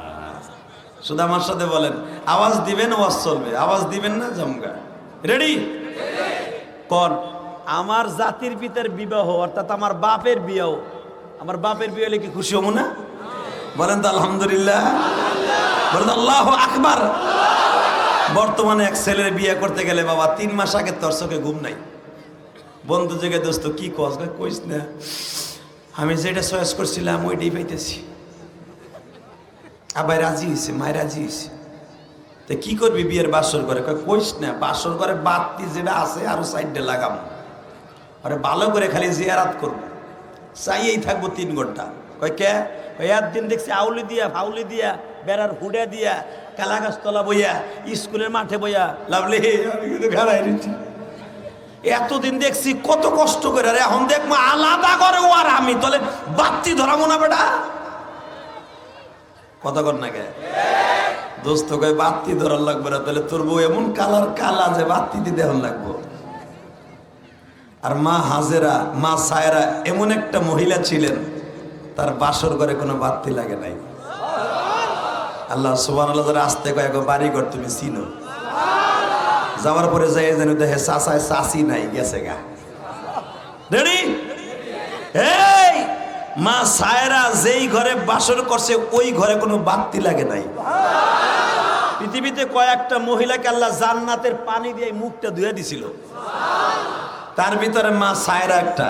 শুধু আমার সাথে বলেন, আওয়াজ দিবেন ওয়াজ চলবে, আওয়াজ দিবেন না জমগা। রেডি? কোন আমার জাতির পিতার বিবাহ, অর্থাৎ আমার বাপের বিয়ে, আমার বাপের বিয়ে হলে কি খুশি হবো না? বলেন তো আলহামদুলিল্লাহ, বলেন আল্লাহু আকবার। বর্তমানে এক ছেলের বিয়ে করতে গেলে বাবা 3 মাস আগে তোর চোখে ঘুম নাই। বন্ধু জেগে, দোস্ত কি কইস না, আমি যেটা চয়েস করছিলাম ওইটাই পাইতেছি। আবার রাজি হয়েছে, মায় রাজি হয়েছে, তো কি করবি বিয়ের বাসর করে? কইস না, বাসর করে বাতি যেটা আছে আরো সাইডে লাগাম, আরে ভালো করে খালি জিয়ারাত করবো, চাইয়েই থাকবো 3 ঘন্টা। কয় কে? একদিন দেখছি আউলি দিয়া ফাউলি দিয়া বেড়ার হুডা দিয়া কালা গাছতলা বইয়া স্কুলের মাঠে বইয়া লাভলি আমি কিন্তু ঘাড়াই দিচ্ছি। এতদিন দেখছি কত কষ্ট করে, আরে এখন দেখবো আলাদা করে ও আর আমি, তাহলে বাতি ধরাবো না বেটা? কথা কর না কে দোস্ত কয় বাতি ধরার লাগবে না, তাহলে তোর বউ এমন কালার কালা যে বাতি দিতে এখন লাগবো। আর মা হাজেরা মা সায়রা এমন একটা মহিলা ছিলেন, তার বাসর ঘরে কোনো বাতি লাগে নাই। আল্লাহ সুবহানাল্লাহ যারা আসতে কয় বাড়ি ঘর তুমি চিনো, যাওয়ার পরে যাই যেন দেখে চাচায় চাচি নাই গেছে গা। রেডি? এই মা সায়রা যেই ঘরে বাসর করছে ওই ঘরে কোনো বাতি লাগে নাই। পৃথিবীতে কয়েকটা মহিলাকে আল্লাহ জান্নাতের পানি দিয়ে মুখটা ধুয়ে দিছিল, তার ভিতরে মা সায়রা একটা।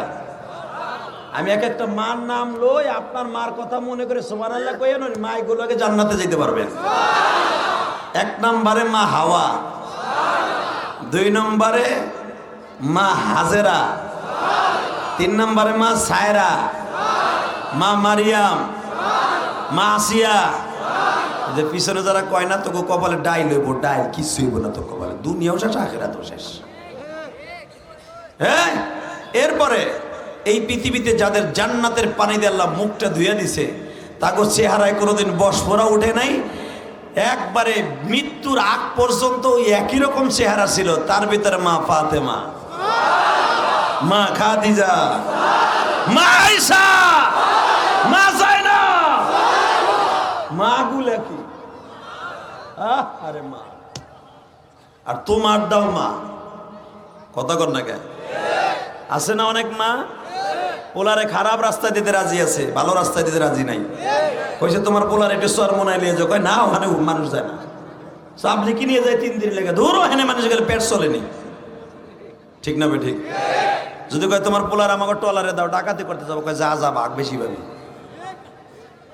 আমি এক একটা মার নাম লই, আপনার মার কথা মনে করে সুবহানাল্লাহ কইেন, মা এগুলোকে জান্নাতে যেতে পারবেন। এক নম্বরে মা হাওয়া, দুই নম্বরে মা হাজেরা, তিন নম্বরে মা সায়রা, মা মারিয়াম, মা আসিয়া। যে পিছনে যারা কয় না তোকে কপালে ডাইল হইব, ডাইল কিছু হইব না তো কপালে, দুনিয়াও শেষ আখিরাতও শেষ। হ্যাঁ, এরপরে এই পৃথিবীতে যাদের জান্নাতের পানি দিয়ে আল্লাহ মুখটা ধুয়ে দিছে, তাকে চেহারায় কোনোদিন বসফোরা উঠে নাই, একবারে মৃত্যুর আগ পর্যন্ত ওই একই রকম চেহারা ছিল। তার ভিতরে মা ফাতেমা, মা খাদিজা, মা আয়েশা, মা যায়নাব, মা গুলা কি আরে মা। আর তোমার দাও মা, কথা কর না কে আছে না অনেক মা পোলারে খারাপ রাস্তা দিতে রাজি আছে, ভালো রাস্তা দিতে রাজি নাই। কইছে তোমার পোলার একটু সর মনে নিয়ে যাও, কয় না ওখানে মানুষ যায় না, আপনি কি নিয়ে যায় 3 দিন লেগে, ধরো এখানে মানুষ গেলে পেট চলেনি। ঠিক না বে ঠিক? যদি কয় তোমার পোলার আমাকে টলারে দাও, ডাকাতি করতে যাবো, কয় যা যা ভাগ বেশি পাবি।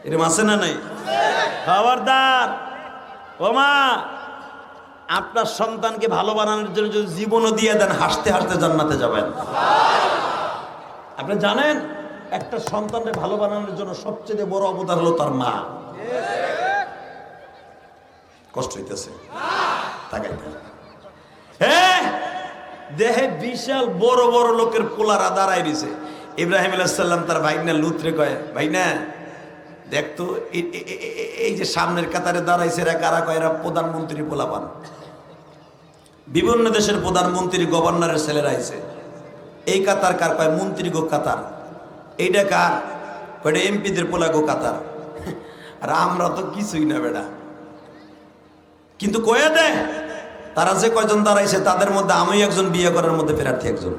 এরকম আছে না নাই? খবরদার ও মা, আপনার সন্তানকে ভালো বানানোর জন্য যদি জীবনও দিয়ে দেন, হাসতে হাসতে জান্নাতে যাবেন। আপনি জানেন একটা সন্তানকে ভালো বানানোর জন্য সবচেয়ে বড় অবদান হলো তার মা। কষ্ট হইতেছে হ্যাঁ, দেহে বিশাল বড় বড় লোকের পোলারা দাঁড়াই দিছে। ইব্রাহিম আলাইহিস সালাম তার ভাইনা লুতরে কয়, ভাইনা দেখতো এই যে সামনের কাতারে দাঁড়াইছে এরা কারা, কয় এরা প্রধানমন্ত্রী পোলাপান, বিভিন্ন দেশের প্রধানমন্ত্রী গভর্নরের ছেলেরা আইছে। এই কাতার কার, কয় মন্ত্রী গো কাতার। এইটা কার, কয়টা এমপিদের পোলা গো কাতার। আর আমরা তো কিছুই না বেটা, কিন্তু কয়ে দেয় তারা যে কয়জন দাঁড়াইছে তাদের মধ্যে আমি একজন, বিয়ে করার মধ্যে প্রার্থী একজন।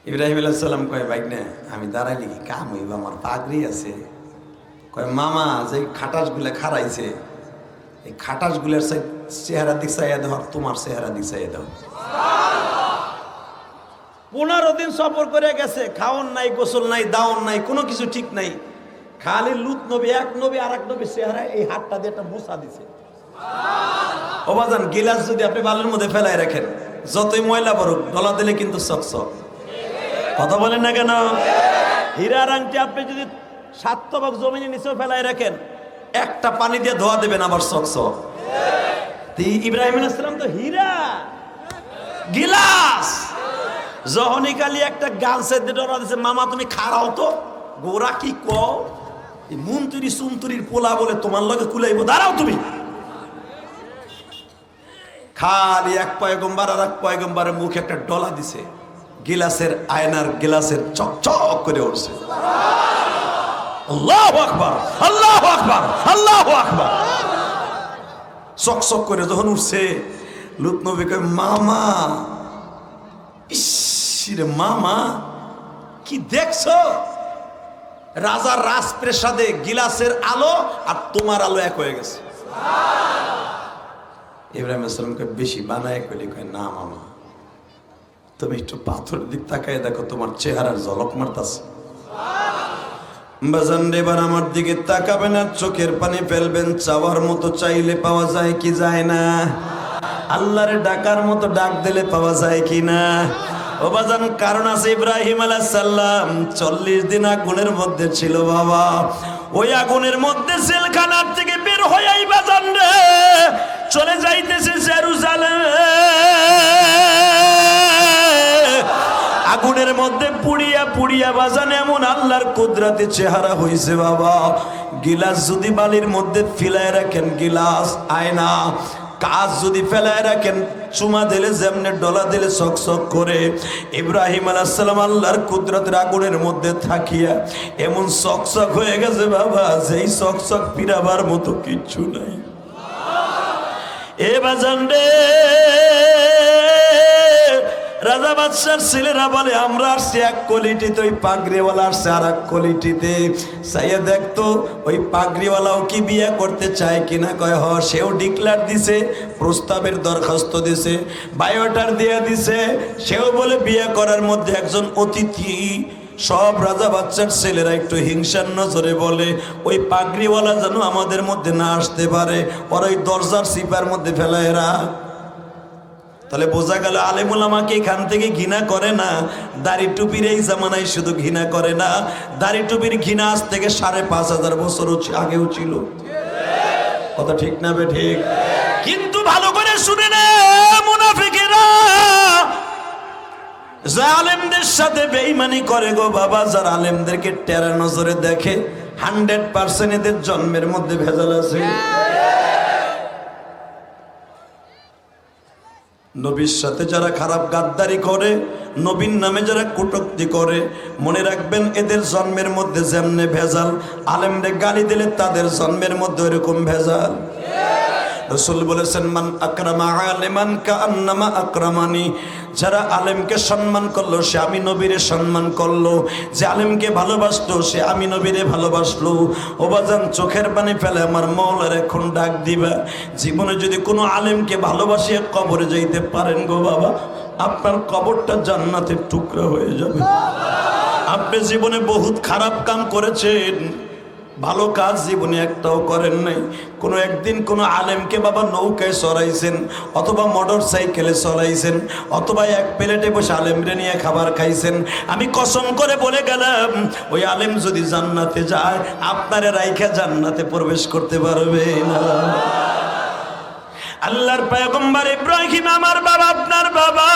ইব্রাহিম আলাইহিস সালাম কয়, ভাই না আমি দাঁড়াইলি কি কাম হইব, আমার পাগড়ি আছে। কয় মামা যে খাটাস গুলা খারাইছে, এই খাটাস গুলার চেহারা দিক চাইয়া দাও, তোমার চেহারা দিক চাইয়া দাও। 15 দিন সফর করে গেছে, খাওন নাই, গোসল নাই, দাওন নাই, কোনো কিছু ঠিক নাই, খালি লুত নবী এক নবী আর এক নবী চেহারা এই হাতটা দিয়ে একটা মোছা দিছে। ও বাজান, গিলাস যদি আপনি বালুর মধ্যে ফেলাই রাখেন, যতই ময়লা পড়ুক গলা দিলে কিন্তু চকচক। কথা বলেন না কেন? হীরার আংটি আপনি যদি 7 তবক জমিনে নিচেও ফেলাই রাখেন, একটা পানি দিয়ে ধোয়া দেবেন আবার চকচক। ইব্রাহিম আলাইহিস সালাম তো হীরা গিলাস। যখনই খালি একটা গাছের দিয়ে ডরা দিছে, মামা তুমি খাড়াও তো, গোরা কি কও, মন্ত্রী সুন্তরির পোলা বলে তোমার লগে কুলাইব, দাঁড়াও তুমি। খালি এক পয়গম্বর আর এক পয়গম্বরের মুখে একটা ডলা দিছে, গিলাসের আয়নার গিলাসের চকচক করে উঠছে। আল্লাহু আকবার, আল্লাহু আকবার, আল্লাহু আকবার। চকচক করে যখন উঠছে, লুত নবী কয়, মামা, ইসরে মামা কি দেখছো? রাজার রাজপ্রাসাদে গিলাসের আলো আর তোমার আলো এক হয়ে গেছে। ইব্রাহিম আলাইহিস সালামকে বেশি বানায় কইলে কয়, না মামা তুমি একটু পাথরের দিক তাকায় দেখো, তোমার চেহারার ঝলক মারতাছে। বাজান এবার আমার দিকে তাকাবেন আর চোখের পানি ফেলবেন। চাওয়ার মতো চাইলে পাওয়া যায় কি যায় না? আল্লাহরে ডাকার মতো ডাক দিলে পাওয়া যায় কি না? ও বাজান, কারণ আছে ইব্রাহিম আলাইহিস সালাম 40 দিন আগুনের মধ্যে ছিল বাবা। ওই আগুনের মধ্যে জেলখানার থেকে বের হয়েই বাজান রে চলে যাইতেছে জেরুজালেম। আগুনের মধ্যে পুড়িয়া পুড়িয়া বাজান এমন আল্লাহর কুদরতে চেহারা হইছে বাবা। গিলাস যদি বালির মধ্যে ফিলায় রাখেন, গিলাস আয়না কাজ যদি ফেলায় রাখেন, চুমা দিলে যেমনে ডলা দিলে চকচক করে, ইব্রাহিম আলাইহিস সালাম আল্লাহর কুদরতের আগুনের মধ্যে থাকিয়া এমন চকচক হয়ে গেছে বাবা, যেই চকচক পিরাবার মতো কিচ্ছু নাই। এ বাজান রে, রাজা বাদশার ছেলেরা বলে আমরা আসছি এক কোয়ালিটিতে, ওই পাগড়িওয়ালা আসছে আর এক কোয়ালিটিতে। চাইয়া দেখতো ওই পাগড়িওয়ালাও কি বিয়ে করতে চায় কিনা। কয় হ, সেও ডিক্লার দিছে, প্রস্তাবের দরখাস্ত দিছে, বায়োটার দিয়ে দিছে, সেও বলে বিয়ে করার মধ্যে একজন অতিথি। সব রাজা বাচ্চার ছেলেরা একটু হিংসার নজরে বলে ওই পাগড়িওয়ালা যেন আমাদের মধ্যে না আসতে পারে, ওরা ওই দরজার সিপার মধ্যে ফেলায় রাখ। তাহলে বোঝা গেল আলেমুল আমাকে এখান থেকে ঘৃণা করে না, দাড়ি টুপির এই জামানায় শুধু ঘৃণা করে না, দাড়ি টুপির ঘৃণা আজ থেকে 5,500 বছর আগেও ছিল। কথা ঠিক না বে ঠিক? কিন্তু ভালো করে শুনে না মুনাফিকেরা, জালেমদের সাথে বেঈমানি করে গো বাবা। যারা আলেমদেরকে টেরা নজরে দেখে 100% এদের জন্মের মধ্যে ভেজাল আছে। নবীর সাথে যারা খারাপ গাদ্দারি করে, নবীর নামে যারা কটূক্তি করে, মনে রাখবেন এদের জন্মের মধ্যে যেমনে ভেজাল, আলেমরে গালি দিলে তাদের জন্মের মধ্যে এরকম ভেজাল। রাসূল বলেছেন মান আকরামা আলিমান কাআন্নামা আকরামানি, যারা আলেমকে সম্মান করলো সে আমি নবীরে সম্মান করলো, যে আলেমকে ভালোবাসলো সে আমি নবীরে ভালোবাসলো। ও বাজান, চোখের পানি ফেলে আমার মওলার এখন ডাক দিবা। জীবনে যদি কোনো আলেমকে ভালোবাসিয়ে কবরে যাইতে পারেন গো বাবা, আপনার কবরটা জান্নাতের টুকরা হয়ে যাবে। আপনি জীবনে বহুত খারাপ কাম করেছেন, ভালো কাজ জীবনে একটাও করেন নাই। কোনো একদিন কোনো আলেমকে বাবা নৌকায় চড়াইছেন, অথবা মোটর সাইকেলে চড়াইছেন, অথবা এক প্লেটে বসে আলেমরে নিয়ে খাবার খাইছেন। আমি কসম করে বলে গেলাম ওই আলেম যদি জান্নাতে যায়, আপনারে রাইখা জান্নাতে প্রবেশ করতে পারবে না। আল্লাহর পয়গম্বর ইব্রাহিম আমার বাবা, আপনার বাবা,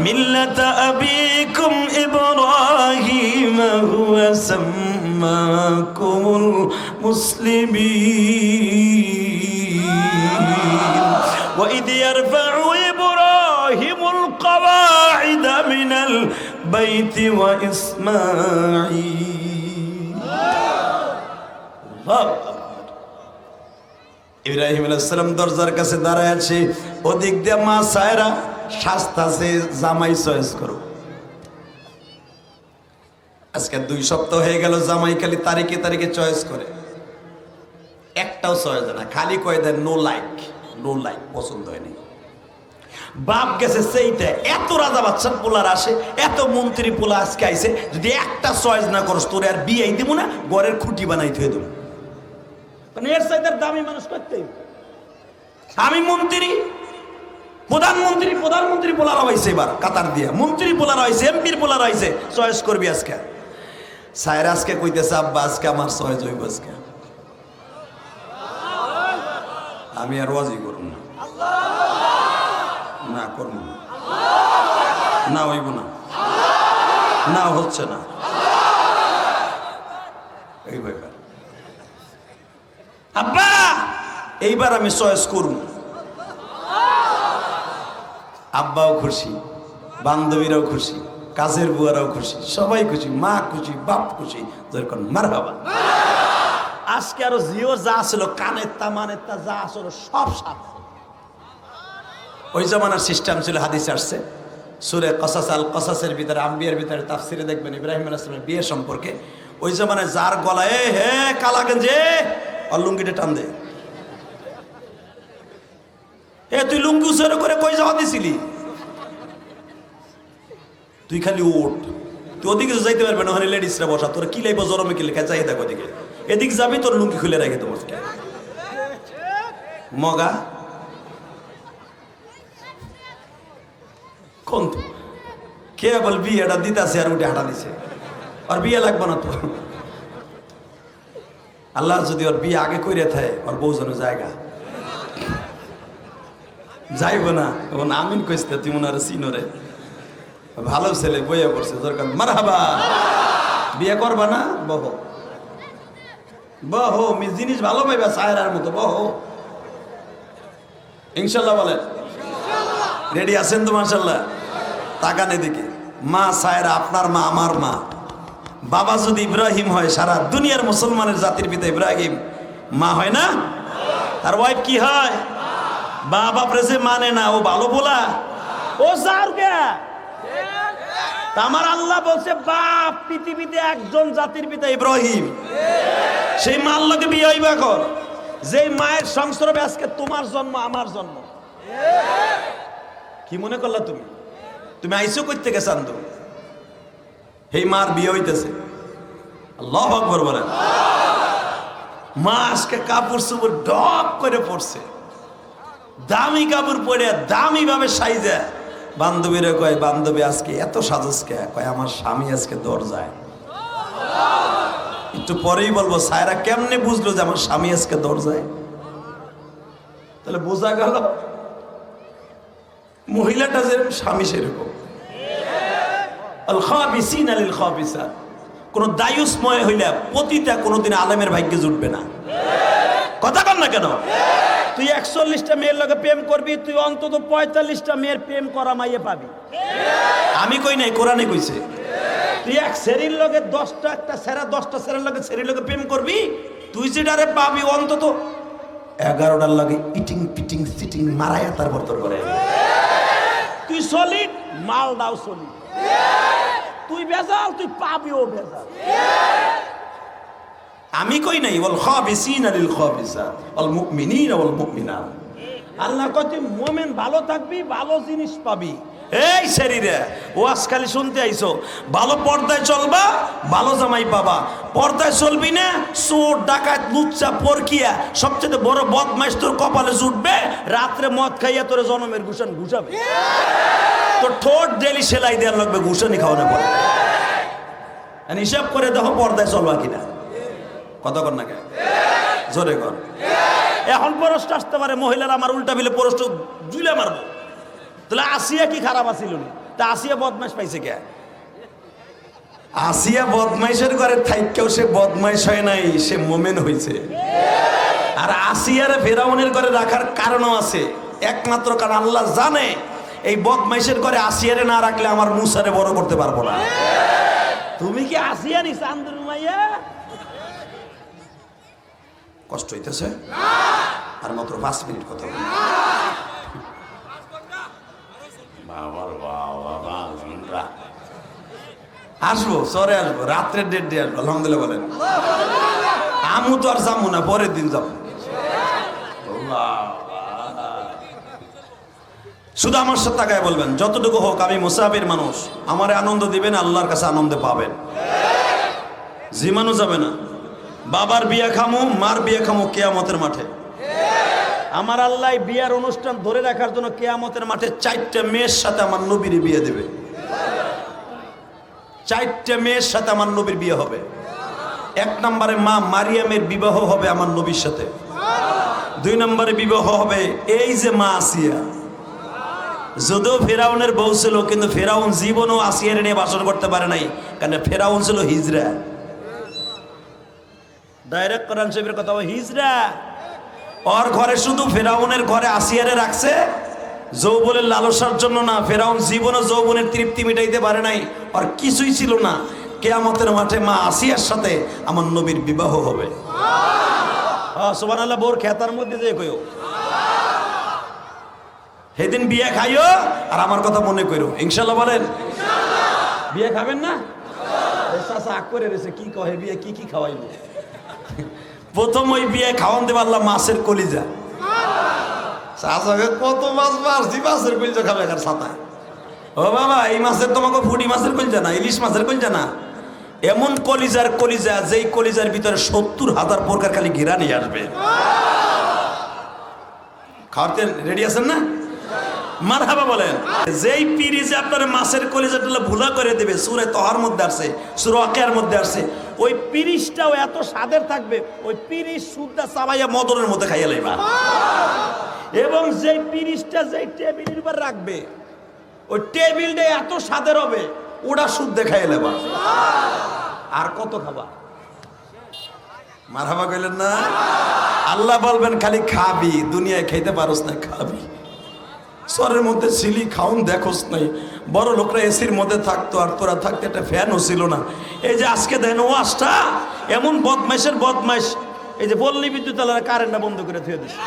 মিল্লাতা আবিকুম ইব্রাহিম হুয়া সাম্মাকুমুল মুসলিমিন ওয়া ইদ ইয়ারফাউ ইব্রাহিমুল কওয়াইদা মিনাল বাইতি ওয়া ইসমাঈল। ইব্রাহিম আলাইহিস সালাম দরজার কাছে দাঁড়ায় আছে, ওদিক দিয়ে মা সায়রা শাস্তাছে জামাই চয়েস করো। আজকে 2 সপ্তাহ হয়ে গেল, জামাই খালি তারিখে তারিখে চয়েস করে, একটাও চয়েস না, খালি কয়ে দেয় নো লাইক, নো লাইক, পছন্দ হয়নি। বাপ গেছে সেইটা, এত রাজা বাচ্চার পোলার আসে, এত মন্ত্রী পোলা আজকে আইছে, যদি একটা চয়েস না করস তোর আর বিয়ে দিব না, ঘরের খুঁটি বানাই থুয়ে দেবো। এর চাইতে দামি মানুষ করতে, আমি মন্ত্রী, প্রধানমন্ত্রী পোলার হয়েছে, এবার কাতার দিয়া মন্ত্রী পোলার হয়েছে, এমপির পোলার হয়েছে, চয়েস করবি আজকে। সায়ের আজকে কইতেছে আব্বা আজকে আমার চয়েস হইব, আজকে আমি আর ওয়াজি করব না, না করব না, না হইব না, না হচ্ছে না, এই ব্যাপার। আব্বা এইবার আমি চয়েস করব। আব্বাও খুশি, বান্ধবীরাও খুশি, কাজের বুয়ারাও খুশি, সবাই খুশি, মা খুশি, বাপ খুশি, যেরকম মারহাবা। আজকে আরো জিও যা ছিল, কানের তা মানের তা যা ছিল সব সাথে। ওই জামানার সিস্টেম ছিল, হাদিসে আসছে সূরা কসাস, আল কসাসের ভিতরে, আম্বিয়ার ভিতরে তাফসিরে দেখবেন ইব্রাহিম আলাইহিস সালামের বিয়ে সম্পর্কে। ওই জামানায় যার গলায় হে কালা গেঞ্জে আর লুঙ্গিটা টান দে, এ তুই লুঙ্গি উচের করে কই যাওয়া দিছিলি, তুই খালি ওঠ, তুই ওদিকে যাইতে পারবে না, ওখানে লেডিসরা বসা, তোরা কি লাইব জরমে কি লেখা যাই দেখ ওদিকে, এদিক যাবি তোর লুঙ্গি খুলে রেখে তোমার মগা কোন তো কে বলবি এটা দিতাছে আর উঠে হাঁটা দিছে, আর বিয়ে লাগবে না তো। আল্লাহ যদি ওর বিয়ে আগে কইরে থাকে, ওর বউজনের জায়গা যাইব না, এখন আমিন কইতে তুই মনে হয় চিনরে, ভালো ছেলে বইয়া পড়ছে দরকার মারহাবা। বিয়ে করবা না? বহ বহ, জিনিস ভালো পাইবা সায়রার মতো, বহ ইনশাল্লাহ বলেন। রেডি আছেন তো? মাশাল্লাহ। তাকান এদিকে, মা সায়রা আপনার মা আমার মা। বাবা যদি ইব্রাহিম হয়, সারা দুনিয়ার মুসলমানের জাতির পিতা ইব্রাহিম মা হয় না? আর ওয়াইফ কি হয়? বাবা প্রেসে মানে না, ও ভালো বলা, ও সারকে। আমার আল্লাহ বলছে বাপ পৃথিবীতে একজন, জাতির পিতা ইব্রাহিম। সেই মার লগে বিয়ে হইবা কর, যেই মায়ের সংস্রবে আজকে তোমার জন্ম আমার জন্ম। কি মনে করলা তুমি? তুমি আইসো কই থেকে চান্দ? এই মার বিয়ে হইতেছে। আল্লাহু আকবার বলেন। মা আজকে কাপড় চোপড় ডক করে পড়ছে, দামি কাপড় পরে দামি ভাবে সাইজা বান্ধবীরা কয়, বান্ধবী আজকে এত সাজস কে? কয় আমার স্বামী আজকে দরজায়। একটু পরেই বলবো সায়রা কেমনে বুঝলো যে আমার স্বামী আজকে দরজায়? তাহলে বোঝা গেল মহিলাটা যে স্বামী সেরকম। আল খাবিসিন আলিল খাবিসাত, কোন দায়ুসময় হইলে পতিতা কোনোদিন আলেমের ভাগ্যে জুটবে না। কথা কন না কেন? তুই 41টা মেয়ের লগে প্রেম করবি, তুই অন্তত 45টা মেয়ের প্রেম করা মাইয়ে পাবি। আমি কই নাই, কোরআনে কইছে। তুই এক সেরির লগে 10টা, একটা সেরা 10টা সেরার লগে সেরির লগে প্রেম করবি, তুই যেটারে পাবি অন্তত 11টার লগে ইটিং পিটিং সিটিং মারায়া তারপর তোর করে। তুই সলিড, মাল দাও সলিড। তুই বেজাল, তুই পাবিও বেজাল। আমি কই নাই ওয়াল খাবিসিনা লিল খাবিসাত ওয়াল মুমিনিনা ওয়াল মুমিনাত। আল্লাহ কয় তুই মুমিন ভালো থাকবি, ভালো জিনিস পাবি। এই শরীরে ওয়াজ খালি শুনতে আইছো, ভালো পর্দায় চলবা, ভালো জামাই পাবা। পর্দায় চলবি না, চোর ডাকাত লুচ্চা পরকিয়া সবচেয়ে বড় বদমাইশ তোর কপালে জুটবে, রাত্রে মদ খাইয়া তোর জনমের ঘুষান ঘুষাবে। তোর ঠোঁট ডেলি সেলাই দেওয়ার লাগবে ঘুষানি খাওয়ানো পরে। হিসাব করে দেখো পর্দায় চলবা কিনা। কথা কর না কে? জোরে কর। এখন প্রশ্ন আসতে পারে মহিলারা আমার উল্টা বিলে প্রশ্ন জুলে মারবো, তাহলে আসিয়া কি খারাপ আছিল? তা আসিয়া বদমাইশ পাইছে কে? আসিয়া বদমাইশের ঘরে থাইকেও সে বদমাইশ হয় নাই, সে মোমেন হয়েছে। আর আসিয়ার ফেরাউনের ঘরে রাখার কারণও আছে, একমাত্র কারণ আল্লাহ জানে এই বদমাইশের ঘরে আসিয়ারে না রাখলে আমার মুসারে বড় করতে পারবো না। তুমি কি আসিয়া নি চান্দুর মাইয়া? কষ্ট হইতেছে? আর মাত্র 5 মিনিট কথা বলি। আসবো সরে আসবো, রাত্রের ডেট দিয়ে আসবো আলহামদুলিল্লাহ বলেন। আমু তো আর যাবো না, পরের দিন যাবো। শুধু আমার সাথে তাকায় বলবেন যতটুকু হোক আমি মুসাফির মানুষ, আমারে আনন্দ দিবেন, আল্লাহর কাছে আনন্দ পাবেন। জিমানো যাবে না। বাবার বিয়া খামু, মার বিয়া খামু কিয়ামতের মাঠে। আমার আল্লাহ বিয়ার অনুষ্ঠান ধরে রাখার জন্য কিয়ামতের মাঠে 4টা মেয়ের সাথে আমার নবীর বিয়ে দেবে। 4টা মেয়ের সাথে আমার নবীর বিয়ে হবে। 1 নম্বরে মা মারিয়ামের বিবাহ হবে আমার নবীর সাথে। 2 নম্বরে বিবাহ হবে এই যে মা আসিয়া। যদিও ফেরাউনের বউ ছিল, কিন্তু ফেরাউন জীবনও আসিয়ার নিয়ে বাসন করতে পারে নাই, কারণ ফেরাউন ছিল হিজরা। ডাইরেক্ট কোরআন শরীফের কথা, হিজরা। ওর ঘরে শুধু ফেরাউনের ঘরে আসিয়ারে রাখছে যৌবনের লালসার জন্য না, ফেরাউন জীবনে যৌবনের তৃপ্তি মিটাইতে পারে নাই, আর কিছুই ছিল না। কিয়ামতের মাঠে মা আসিয়ার সাথে আমার নবীর বিবাহ হবে। সুবহানাল্লাহ। বোর খেতার মধ্যে যে কইও সেদিন বিয়ে খাইও, আর আমার কথা মনে করো ইনশাল্লাহ বলেন। বিয়ে খাবেন না? চাচা আগ করে রয়েছে, কি কহে বিয়ে কি কি খাওয়াইবে? প্রথম ওই বিয়ে খাওয়ান দেব আল্লাহ মাছের কলিজা। কত মাছ মারছি, মাছের কলিজা খাবে এখানে ছাতায়। ও বাবা, এই মাছের তোমাকে ফুটি মাছের কলিজা না, ইলিশ মাছের কলিজা না, এমন কলিজার কলিজা যেই কলিজার ভিতরে 70,000 প্রকার খালি ঘেরা নিয়ে আসবে। খাওয়াতে রেডি আছেন না? মারহাবা বলেন। যেই পিরিজে আপনার মাছের কলিজাটা ভুলা করে দেবে, সূরা তহার মধ্যে আসছে, সূরা ওয়াকিয়ার মধ্যে আসছে, ওই পিরিজটাও এত স্বাদের থাকবে, ওই পিরিজ সুদ্ধা চাবাইয়া মদনের মধ্যে খাইয়া লাইবা। এবং যেই পিরিজটা যেই টেবিলের উপর রাখবে, ওই টেবিলটা এত স্বাদের হবে, ওটা সুদ দেখাই এলেবা। আর কত খাবা? মারহাবা কইলেন না? আল্লাহ বলবেন খালি খাবি, দুনিয়ায় খাইতে পারোস না, খাবি। শহরের মধ্যে ছিলি, খাউন দেখোস নাই। বড় লোকরা এসির মধ্যে থাকতো, আর তোরা থাকতে একটা ফ্যানও ছিল না। এই যে আজকে দেন ওয়াজটা, এমন বদমাইশের বদমাইশ, এই যে পল্লী বিদ্যুৎ আলারা কারেন্টটা বন্ধ করে থুয়ে দিচ্ছে।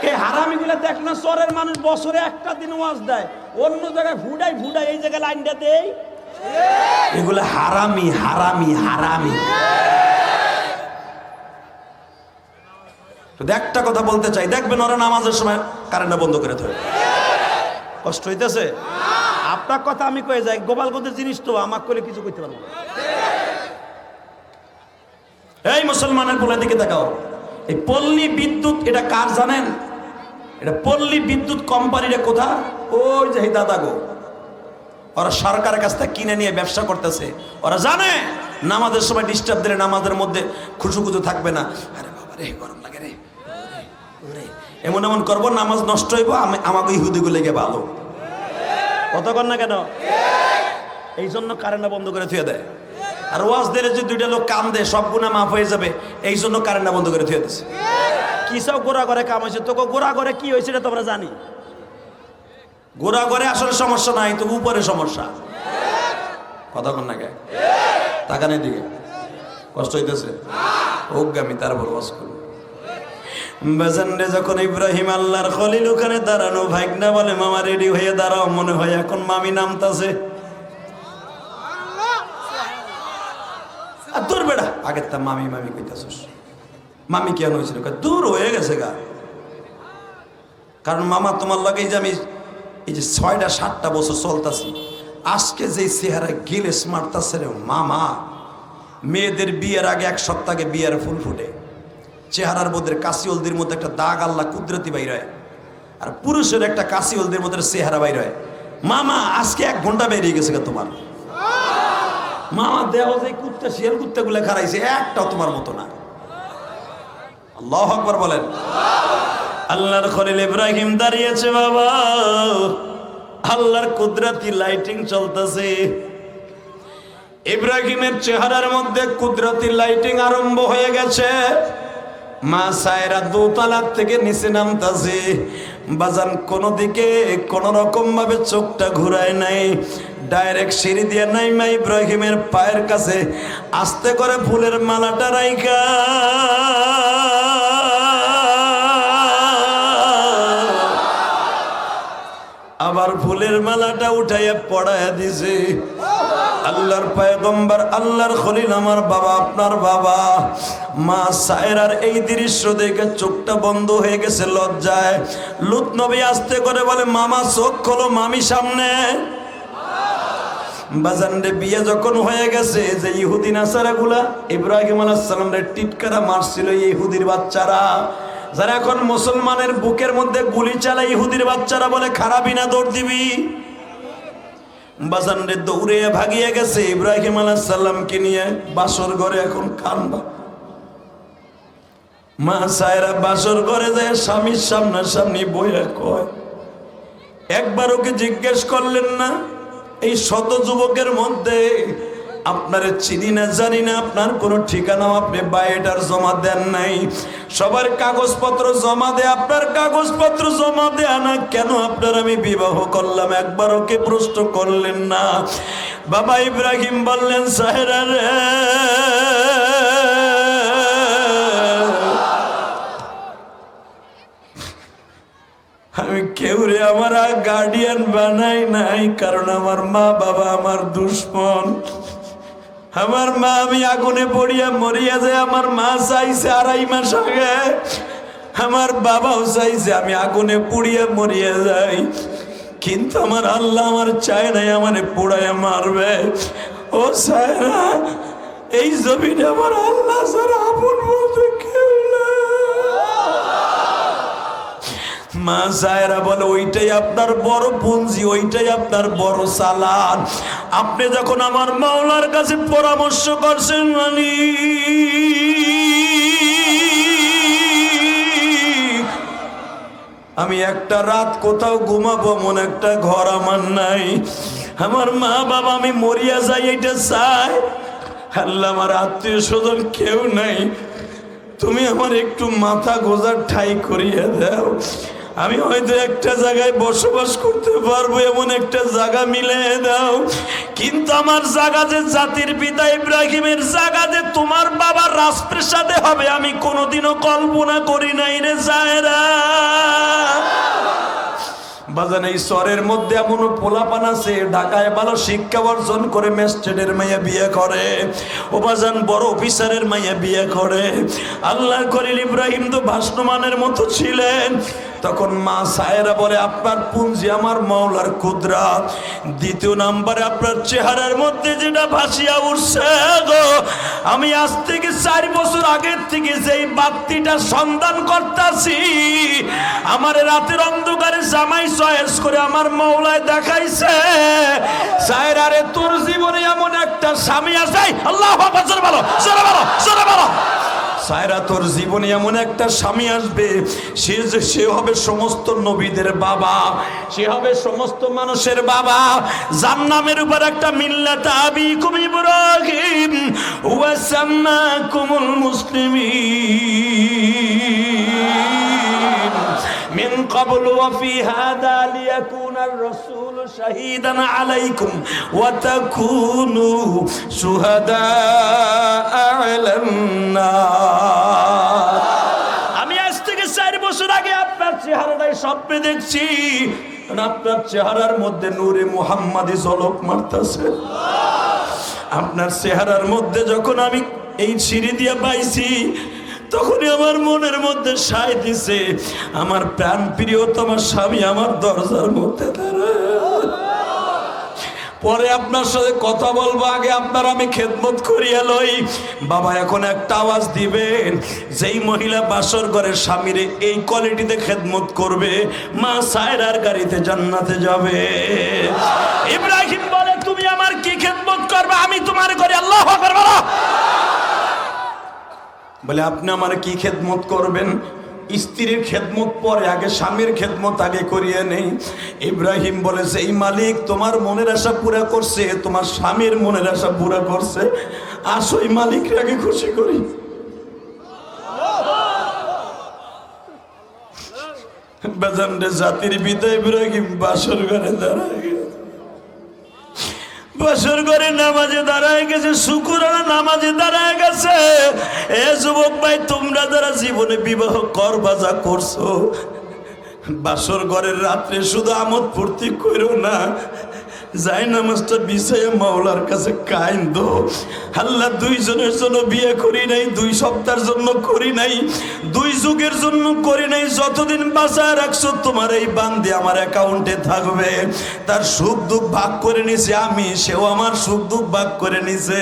এই হারামিগুলা দেখ না, শহরের মানুষ বছরে একটা দিন ওয়াজ দেয়, অন্য জায়গায় ফুডাই ফুডাই, এই জায়গায় লাইনটা দেই। এগুলা হারামি হারামি হারামি। একটা কথা বলতে চাই, দেখবেন ওরা নামাজের সময় কারেন্টটা বন্ধ করে থয়। কষ্ট হইতেছে? আপনার কথা আমি কয়ে যাই, গোপালগঞ্জের জিনিস তো আমাকে করে কিছু করতে পারবো না। এই মুসলমানের পোলা দিকে দেখাও, এই পল্লী বিদ্যুৎ এটা কার জানেন? এটা পল্লী বিদ্যুৎ কোম্পানির কোথা? ওই যে দাদা গো, ওরা সরকারের কাছ থেকে কিনে নিয়ে ব্যবসা করতেছে। ওরা জানে নামাজের সময় ডিস্টার্ব দিলে নামাজের মধ্যে খুশুখুজু থাকবে না। আরে বাবা রে, গরম লাগে রে, এমন এমন করবো নামাজ নষ্ট হইব, আমাকে ইহুদিগুলো লেগে ভালো। কতক্ষণ না কেন? এই জন্য কারেন্টটা বন্ধ করে থুয়ে দেয়। আর ওয়াজ দিলে যে দুইটা লোক কাম দেয়, সব গুণা মাফ হয়ে যাবে, এই জন্য কারেন্টটা বন্ধ করে থুয়ে দিচ্ছে। কি সব গোড়া করে কাম হয়েছে? তোকে গোড়া করে কি হয়েছে এটা তোমরা জানি। গোড়া করে আসলে সমস্যা নাই, তো উপরে সমস্যা। কতক্ষণ না কে তাকানের দিকে কষ্ট হইতেছে, অজ্ঞামী তারপর ওয়াজ করবো। বেজানরে যখন ইব্রাহিম আল্লাহর খলিল ওখানে দাঁড়ানো, ভাইগনা বলে মামা রেডি হয়ে দাঁড়াও, মনে হয় এখন মামি নামতাছে। আর দূর বেড়া, আগের তা মামি মামি কইতাছিস। মামি কেন হয়েছিল? দূর হয়ে গেছে গা। কারণ মামা তোমার লাগে যে আমি এই যে 6-7টা বছর চলতাছি, আজকে যে চেহারা গিলে মারতাছে রে মামা। মেয়েদের বিয়ের আগে 1 সপ্তাহ আগে বিয়ের ফুল ফুটে, চেহারার মধ্যে কাশি হলদির মধ্যে একটা দাগ আল্লাহ কুদরতি বাইর হয়, আর পুরুষের একটা কাশি হলদির মধ্যে চেহারা বাইর হয়। মামা আজকে 1 ঘন্টা বেরিয়ে গেছে তোমার। মামা দেহ যে কুত্তা শিয়াল কুত্তা গুলা খারাইছে, একটাও তোমার মতো না। আল্লাহু আকবার বলেন। আল্লাহর খলিল ইব্রাহিম দাঁড়িয়েছে বাবা, আল্লাহর কুদরতি লাইটিং চলতেছে। ইব্রাহিমের চেহারার মধ্যে কুদরতি লাইটিং আরম্ভ হয়ে গেছে। মা সায়রা দোতলা থেকে নিচে নামতাছে। বাজান কোনো দিকে কোন রকম ভাবে চোখটা ঘুরায় নাই, ডাইরেক্ট সিঁড়ি দিয়ে নাইমা ইব্রাহিমের পায়ের কাছে আস্তে করে ফুলের মালাটা রাইখা আবার ফুলের মালাটা উঠাইয়া পড়াইয়া দিছে। আল্লাহর পয়গম্বর, আল্লাহর খলিল, আমার বাবা, আপনার বাবা। মা সায়রার এই দৃশ্য দেখে চোখটা বন্ধ হয়ে গেছে লজ্জায়। লূত নবী আস্তে করে বলে, মামা চোখ খোলো, মামি সামনে। বাজানরে বিয়ে যখন হয়ে গেছে, যে ইহুদি নাসারা গুলা ইব্রাহিম আলাইহিস সালামের টিটকারা মারছিল, ইহুদির বাচ্চারা, যারা এখন মুসলমানের বুকের মধ্যে গুলি চালায়, ইহুদির বাচ্চারা বলে খারাপই না, দৌড় দিবি। বাজানরে দৌড়ে ভাগিয়ে গেছে ইব্রাহিম আলাইহিস সালামকে নিয়ে বাসর ঘরে। এখন কানবা মা সায়রা বাসর ঘরে যায়, স্বামীর সামনাসামনি বইয়া কয়, একবার ওকে জিজ্ঞেস করলেন না, এই শত যুবকের মধ্যে আপনারে চিনি না জানি না, আপনার কোনো ঠিকানাও আপনি বায়োডাটা জমা দেন নাই, সবার কাগজপত্র জমা দেয়, আপনার কাগজপত্র জমা দেয়া না কেন? আপনার আমি বিবাহ করলাম, একবার ওকে প্রশ্ন করলেন না? বাবা ইব্রাহিম বললেন, সাহেরা রে, আমি কেউ রে আমার গার্ডিয়ান বানাই নাই, কারণ আমার মা বাবা আমার দুশ্মন। আমার মা, আমি আগুনে পড়িয়া মরিয়া যায়, আমার মা চাইছে 2.5 মাস আগে, আমার বাবাও চাইছে আমি আগুনে পুড়িয়া মরিয়া যাই, কিন্তু আমার আল্লাহ আমার চায় নাই আমারে পোড়াইয়া মারবে। ও সায়রা, এই জমিনে আমার আল্লাহ ছাড়া আপন বলতে কেউ নাই। মা সায়রা বলে, ওইটাই আপনার বড় পুঁজি, ওইটাই আপনার বড় সালান। আপনি যখন আমার মাওলার কাছে পরামর্শ করছেন, মানে আমি একটা রাত কোথাও ঘুমাবো এমন একটা ঘর আমার নাই। আমার মা বাবা আমি মরিয়া যাই এটা চাই। আল্লাহ, আমার আত্মীয় স্বজন কেউ নাই, তুমি আমার একটু মাথা গোজার ঠাই করিয়ে দাও। আমি হয়তো একটা জায়গায় বসবাস করতে পারবো, এমন একটা জায়গা মিলে দাও। কিন্তু আমার জায়গা যে জাতির পিতা ইব্রাহিমের জায়গা যে তোমার বাবার রাজপ্রাসাদে হবে, আমি কোনোদিনও কল্পনা করি নাই রে জায়রা। বাজান, এই শহরের মধ্যে এমন পোলাপান আছে ঢাকায় ভালো শিক্ষা অর্জন করে ম্যাজিস্ট্রেটের মেয়ে বিয়ে করে, ও বাজান বড় অফিসারের মেয়ে বিয়ে করে। আল্লাহর খলিল ইব্রাহিম তো ভাসমানের মতো ছিলেন। তখন মা সায়েরা বলে, আপনার পুঞ্জি আমার মাওলার কুদরাত। দ্বিতীয় নাম্বারে আপনার চেহারার মধ্যে যেটা ভাসিয়া উঠছে গো, আমি আজ থেকে 4 বছর আগের থেকে যেই বাতিটা সন্ধান করতেছি, আমার রাতের অন্ধকারে জামাই চয়েস করে আমার মাওলায় দেখাইছে। সায়েরা রে, তোর জীবনে এমন একটা স্বামী আছে, আল্লাহু আকবার, জোরে বলো, জোরে বলো, জোরে বলো। সায়রা, তোর জীবনে এমন একটা স্বামী আসবে, সে হবে সমস্ত নবীদের বাবা, সে হবে সমস্ত মানুষের বাবা। যার নামের উপর একটা মিল্লাত আবিকুম ইব্রাহিম ওয়া সাম্মাকুমুল মুসলিমিন মিন ক্বাবলু ওয়া ফি হাদা লিয়াকুনার রাসূলু শাহীদান আলাইকুম ওয়া তাকুনু শুহাদা আলান নাস। আমি আজ থেকে 4 বছর আগে আপনার চেহারাটাই স্বপ্নে দেখছি, আপনার চেহারার মধ্যে নূরে মুহাম্মাদি ঝলক মারতেছে। আপনার চেহারার মধ্যে যখন আমি এই সিঁড়ি দিয়ে পাইছি, তখনই আমার মনের মধ্যে সায় দিছে, আমার প্রাণ প্রিয়তম স্বামী আমার দরজার মধ্যে দাঁড়ায়। পরে আপনার সাথে কথা বলবো, আগে আপনার আমি খেদমত করিয়া লই। বাবা, এখন একটা আওয়াজ দিবেন, যেই মহিলা বাসর ঘরের স্বামীরে এই কোয়ালিটিতে খেদমত করবে, মা সায়রার গাড়িতে জান্নাতে যাবে। ইব্রাহিম বলে, তুমি আমার কি খেদমত করবে, আমি তোমার ঘরে। আল্লাহু আকবার বলো। বলে, আপনি আমার কি খেদমত করবেন? স্ত্রীর খেদমত পরে, আগে স্বামীর খেদমত আগে করিয়ে নেই। ইব্রাহিম বলে, এই মালিক তোমার মনের আশা পুরা করছে, তোমার স্বামীর মনের আশা পুরা করছে, আসো এই মালিককে আগে খুশি করি। বেজান রে, জাতির পিতা ইব্রাহিম বাসর ঘরে দাঁড়ায় গেছে, বাসর ঘরে নামাজে দাঁড়ায় গেছে, শুকুরানা নামাজে দাঁড়ায় গেছে। এ যুবক ভাই, তোমরা যারা জীবনে বিবাহ করবা, যা করছো, বাসর ঘরের রাত্রে শুধু আমোদ ফুর্তি করো না, যাই নামাজটা বিছাইয়া মাওলার কাছে কাইন্দো। আল্লাহ, 2 জনের জন্য বিয়ে করি নাই, 2 সপ্তাহের জন্য করি নাই, 2 যুগের জন্য করি নাই। যতদিন বাঁচায় রাখছো তোমার এই বান্দে আমার অ্যাকাউন্টে থাকবে। তার সুখ দুঃখ ভাগ করে নিছে আমি, সেও আমার সুখ দুঃখ ভাগ করে নিছে।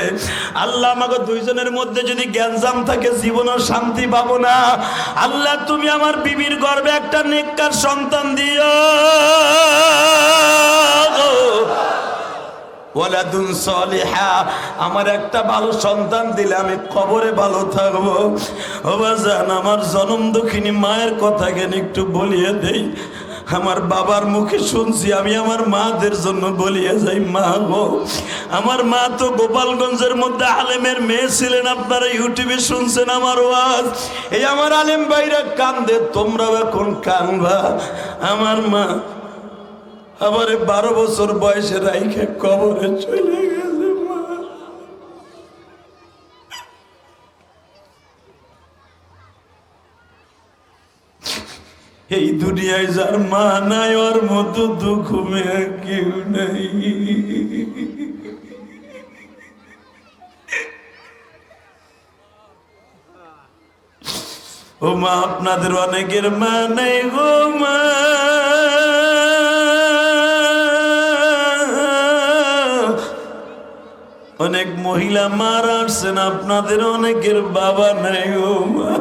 আল্লাহ, আমাকে 2 জনের মধ্যে যদি গ্যাঞ্জাম থাকে, জীবনও শান্তি পাবো না। আল্লাহ, তুমি আমার বিবির গর্ভে একটা নেককার সন্তান দিও, ওয়ালাদুন সালিহা, আমার একটা ভালো সন্তান দিলে আমি কবরে ভালো থাকবো। ও বাজান, আমার জনম দুঃখিনী মায়ের কথা কেন একটু বলিয়ে দেই। আমার বাবার মুখে শুনছি, আমি আমার মাদের জন্য বলিয়ে যাই, মা গো, আমার মা তো গোপালগঞ্জের মধ্যে আলেমের মেয়ে ছিলেন, আপনারা ইউটিউবে শুনছেন আমার ওয়াজ। এই আমার আলেম ভাইরা কান্দে, তোমরাও এখন কানবা। আমার মা আবার 12 বছর বয়সে রাইখে কবরে চলে গেছে। মা, এই দুনিয়ায় যার মা নাই, ওর মতো দুঃখ মেয়ে কেউ নাই। ও মা, আপনাদের অনেকের মা নাই গো মা। অনেক মহিলা মারা আসছেন, আপনাদের অনেকের বাবা নাই গো মা।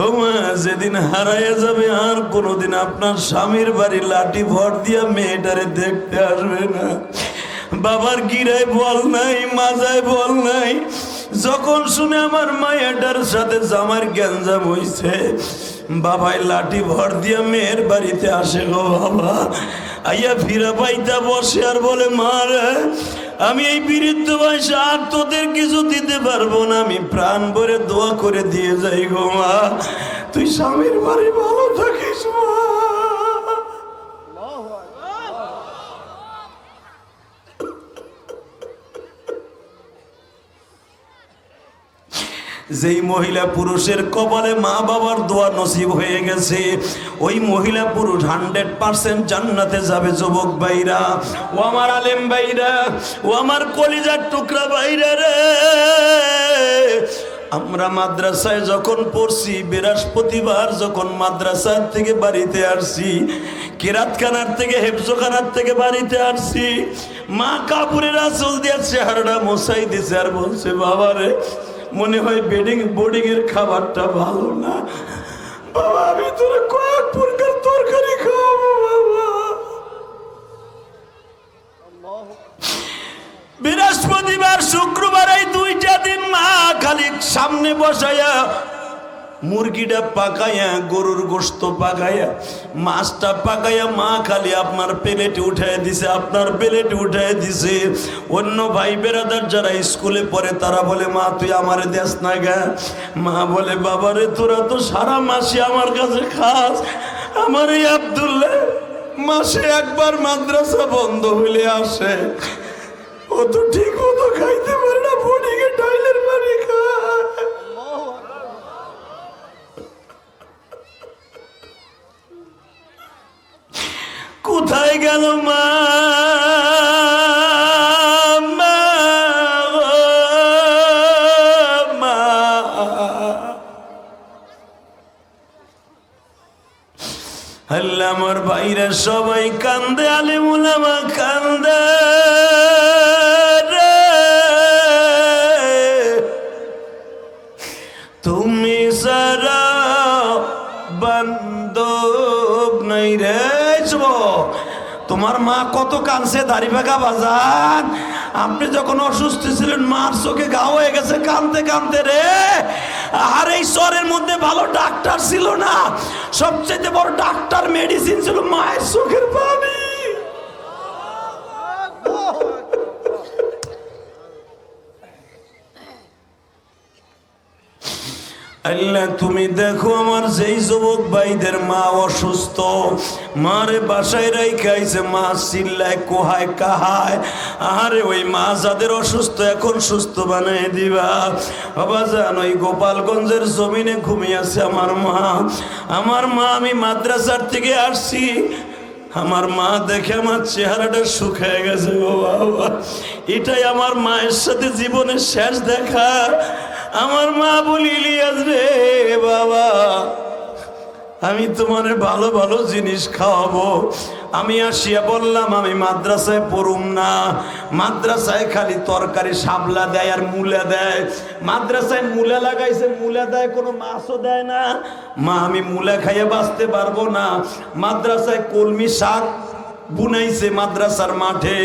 ও মা, যেদিন হারাইয়া যাবে আর কোনোদিন আপনার স্বামীর বাড়ি লাঠি ভর দিয়া মেয়েটারে দেখতে আসবে না। বাবার গিরায় বল নাই, মাজায় বল নাই, যখন শুনে আমার মায়াটার সাথে জামার গ্যাঞ্জাম হইছে, বাবাই লাঠি ভর দিয়া মেয়ের বাড়িতে আসে গো বাবা। আইয়া ফিরা পাইতা বসে আর বলে, মা রে, আমি এই বৃদ্ধ বয়সে আর তোদের কিছু দিতে পারবো না, আমি প্রাণ ভরে দোয়া করে দিয়ে যাই গো মা, তুই স্বামীর বাড়ি ভালো থাকিস মা। যেই মহিলা পুরুষের কপালে মা বাবার দোয়া নসিব হয়ে গেছে, ওই মহিলা পুরুষ 100% জান্নাতে যাবে। যুবক ভাইরা, ও আমার আলেম ভাইরা, ও আমার কলিজার টুকরা ভাইরা রে, আমরা মাদ্রাসায় যখন পড়ছি, বৃহস্পতিবার যখন মাদ্রাসা থেকে বাড়িতে আসছি, কিরাতখানার থেকে হেফজখানার থেকে বাড়িতে আসছি, মা কাপড়ের আঁচল দিয়ে চেহারাটা মোছাই দিছে আর বলছে, বাবা রে, মনে হয় বোর্ডিং এর খাবারটা ভালো না বাবা, আমি তোর কয়েক প্রকার তরকারি খাওয়াবো বাবা। বৃহস্পতিবার শুক্রবার এই দুইটা দিন মা খালি সামনে বসাইয়া মুরগিটা পাকাইয়া, গরুর গোশত পাকাইয়া, মাছটা পাকাইয়া মা খালি আপনার প্লেটে উঠাই দিছে, আপনার প্লেটে উঠাই দিছে। অন্য ভাই বেরাদার যারা স্কুলে পড়ে তারা বলে, মা তুই আমারে দেস না গা। মা বলে, বাবারে, তোরা তো সারা মাসে আমার কাছে খাস, আমার এই আব্দুল্লাহ মাসে একবার মাদ্রাসা বন্ধ হইলে আসে, ও তো ঠিক মতো খাইতে পারে না, বোর্ডিংয়ে টাইলের পানি খায়। কোথায় গেল মা? আল্লাহ, আমার ভাইরা সবাই কান্দে, আলেম উলামা কান্দে রে, তুমি সারা বান্ধব নাই রে। তোমার মা কত কাঁদছে দাড়ি পাকা বাজান, আপনি যখন অসুস্থ ছিলেন মার চোখে ঘা হয়ে গেছে কাঁদতে কাঁদতে রে। আর এই শহরের মধ্যে ভালো ডাক্তার ছিল না, সবচেয়ে বড় ডাক্তার মেডিসিন ছিল মায়ের চোখের পানি। আল্লাহ, তুমি দেখো আমার যেই যুবক ভাইদের মা অসুস্থ, মারে বাসায় রাইখাইছে, মা চিল্লায় কোহায় কাহায়, আরে ওই মা যাদের অসুস্থ এখন সুস্থ বানাই দিবা। বাবা জান, ওই গোপালগঞ্জের জমিনে ঘুমিয়ে আছে আমার মা। আমার মা, আমি মাদ্রাসার থেকে আসছি, আমার মা দেখে আমার চেহারাটা শুকিয়ে গেছে গো বাবা। এটাই আমার মায়ের সাথে জীবনের শেষ দেখা। আমার মা বলি, ইলিয়াস রে বাবা, আমি তোমার ভালো ভালো জিনিস খাওয়াবো। আমি আসিয়া বললাম, আমি মাদ্রাসায় পড়ুম না, মাদ্রাসায় খালি তরকারি শাপলা দেয় আর মূলা দেয়। মাদ্রাসায় মূলা লাগাইছে, মূলা দেয়, কোনো মাছও দেয় না। মা, আমি মূলা খাইয়ে বাঁচতে পারবো না। মাদ্রাসায় কলমি শাক বুনাইছে মাদ্রাসার মাঠে,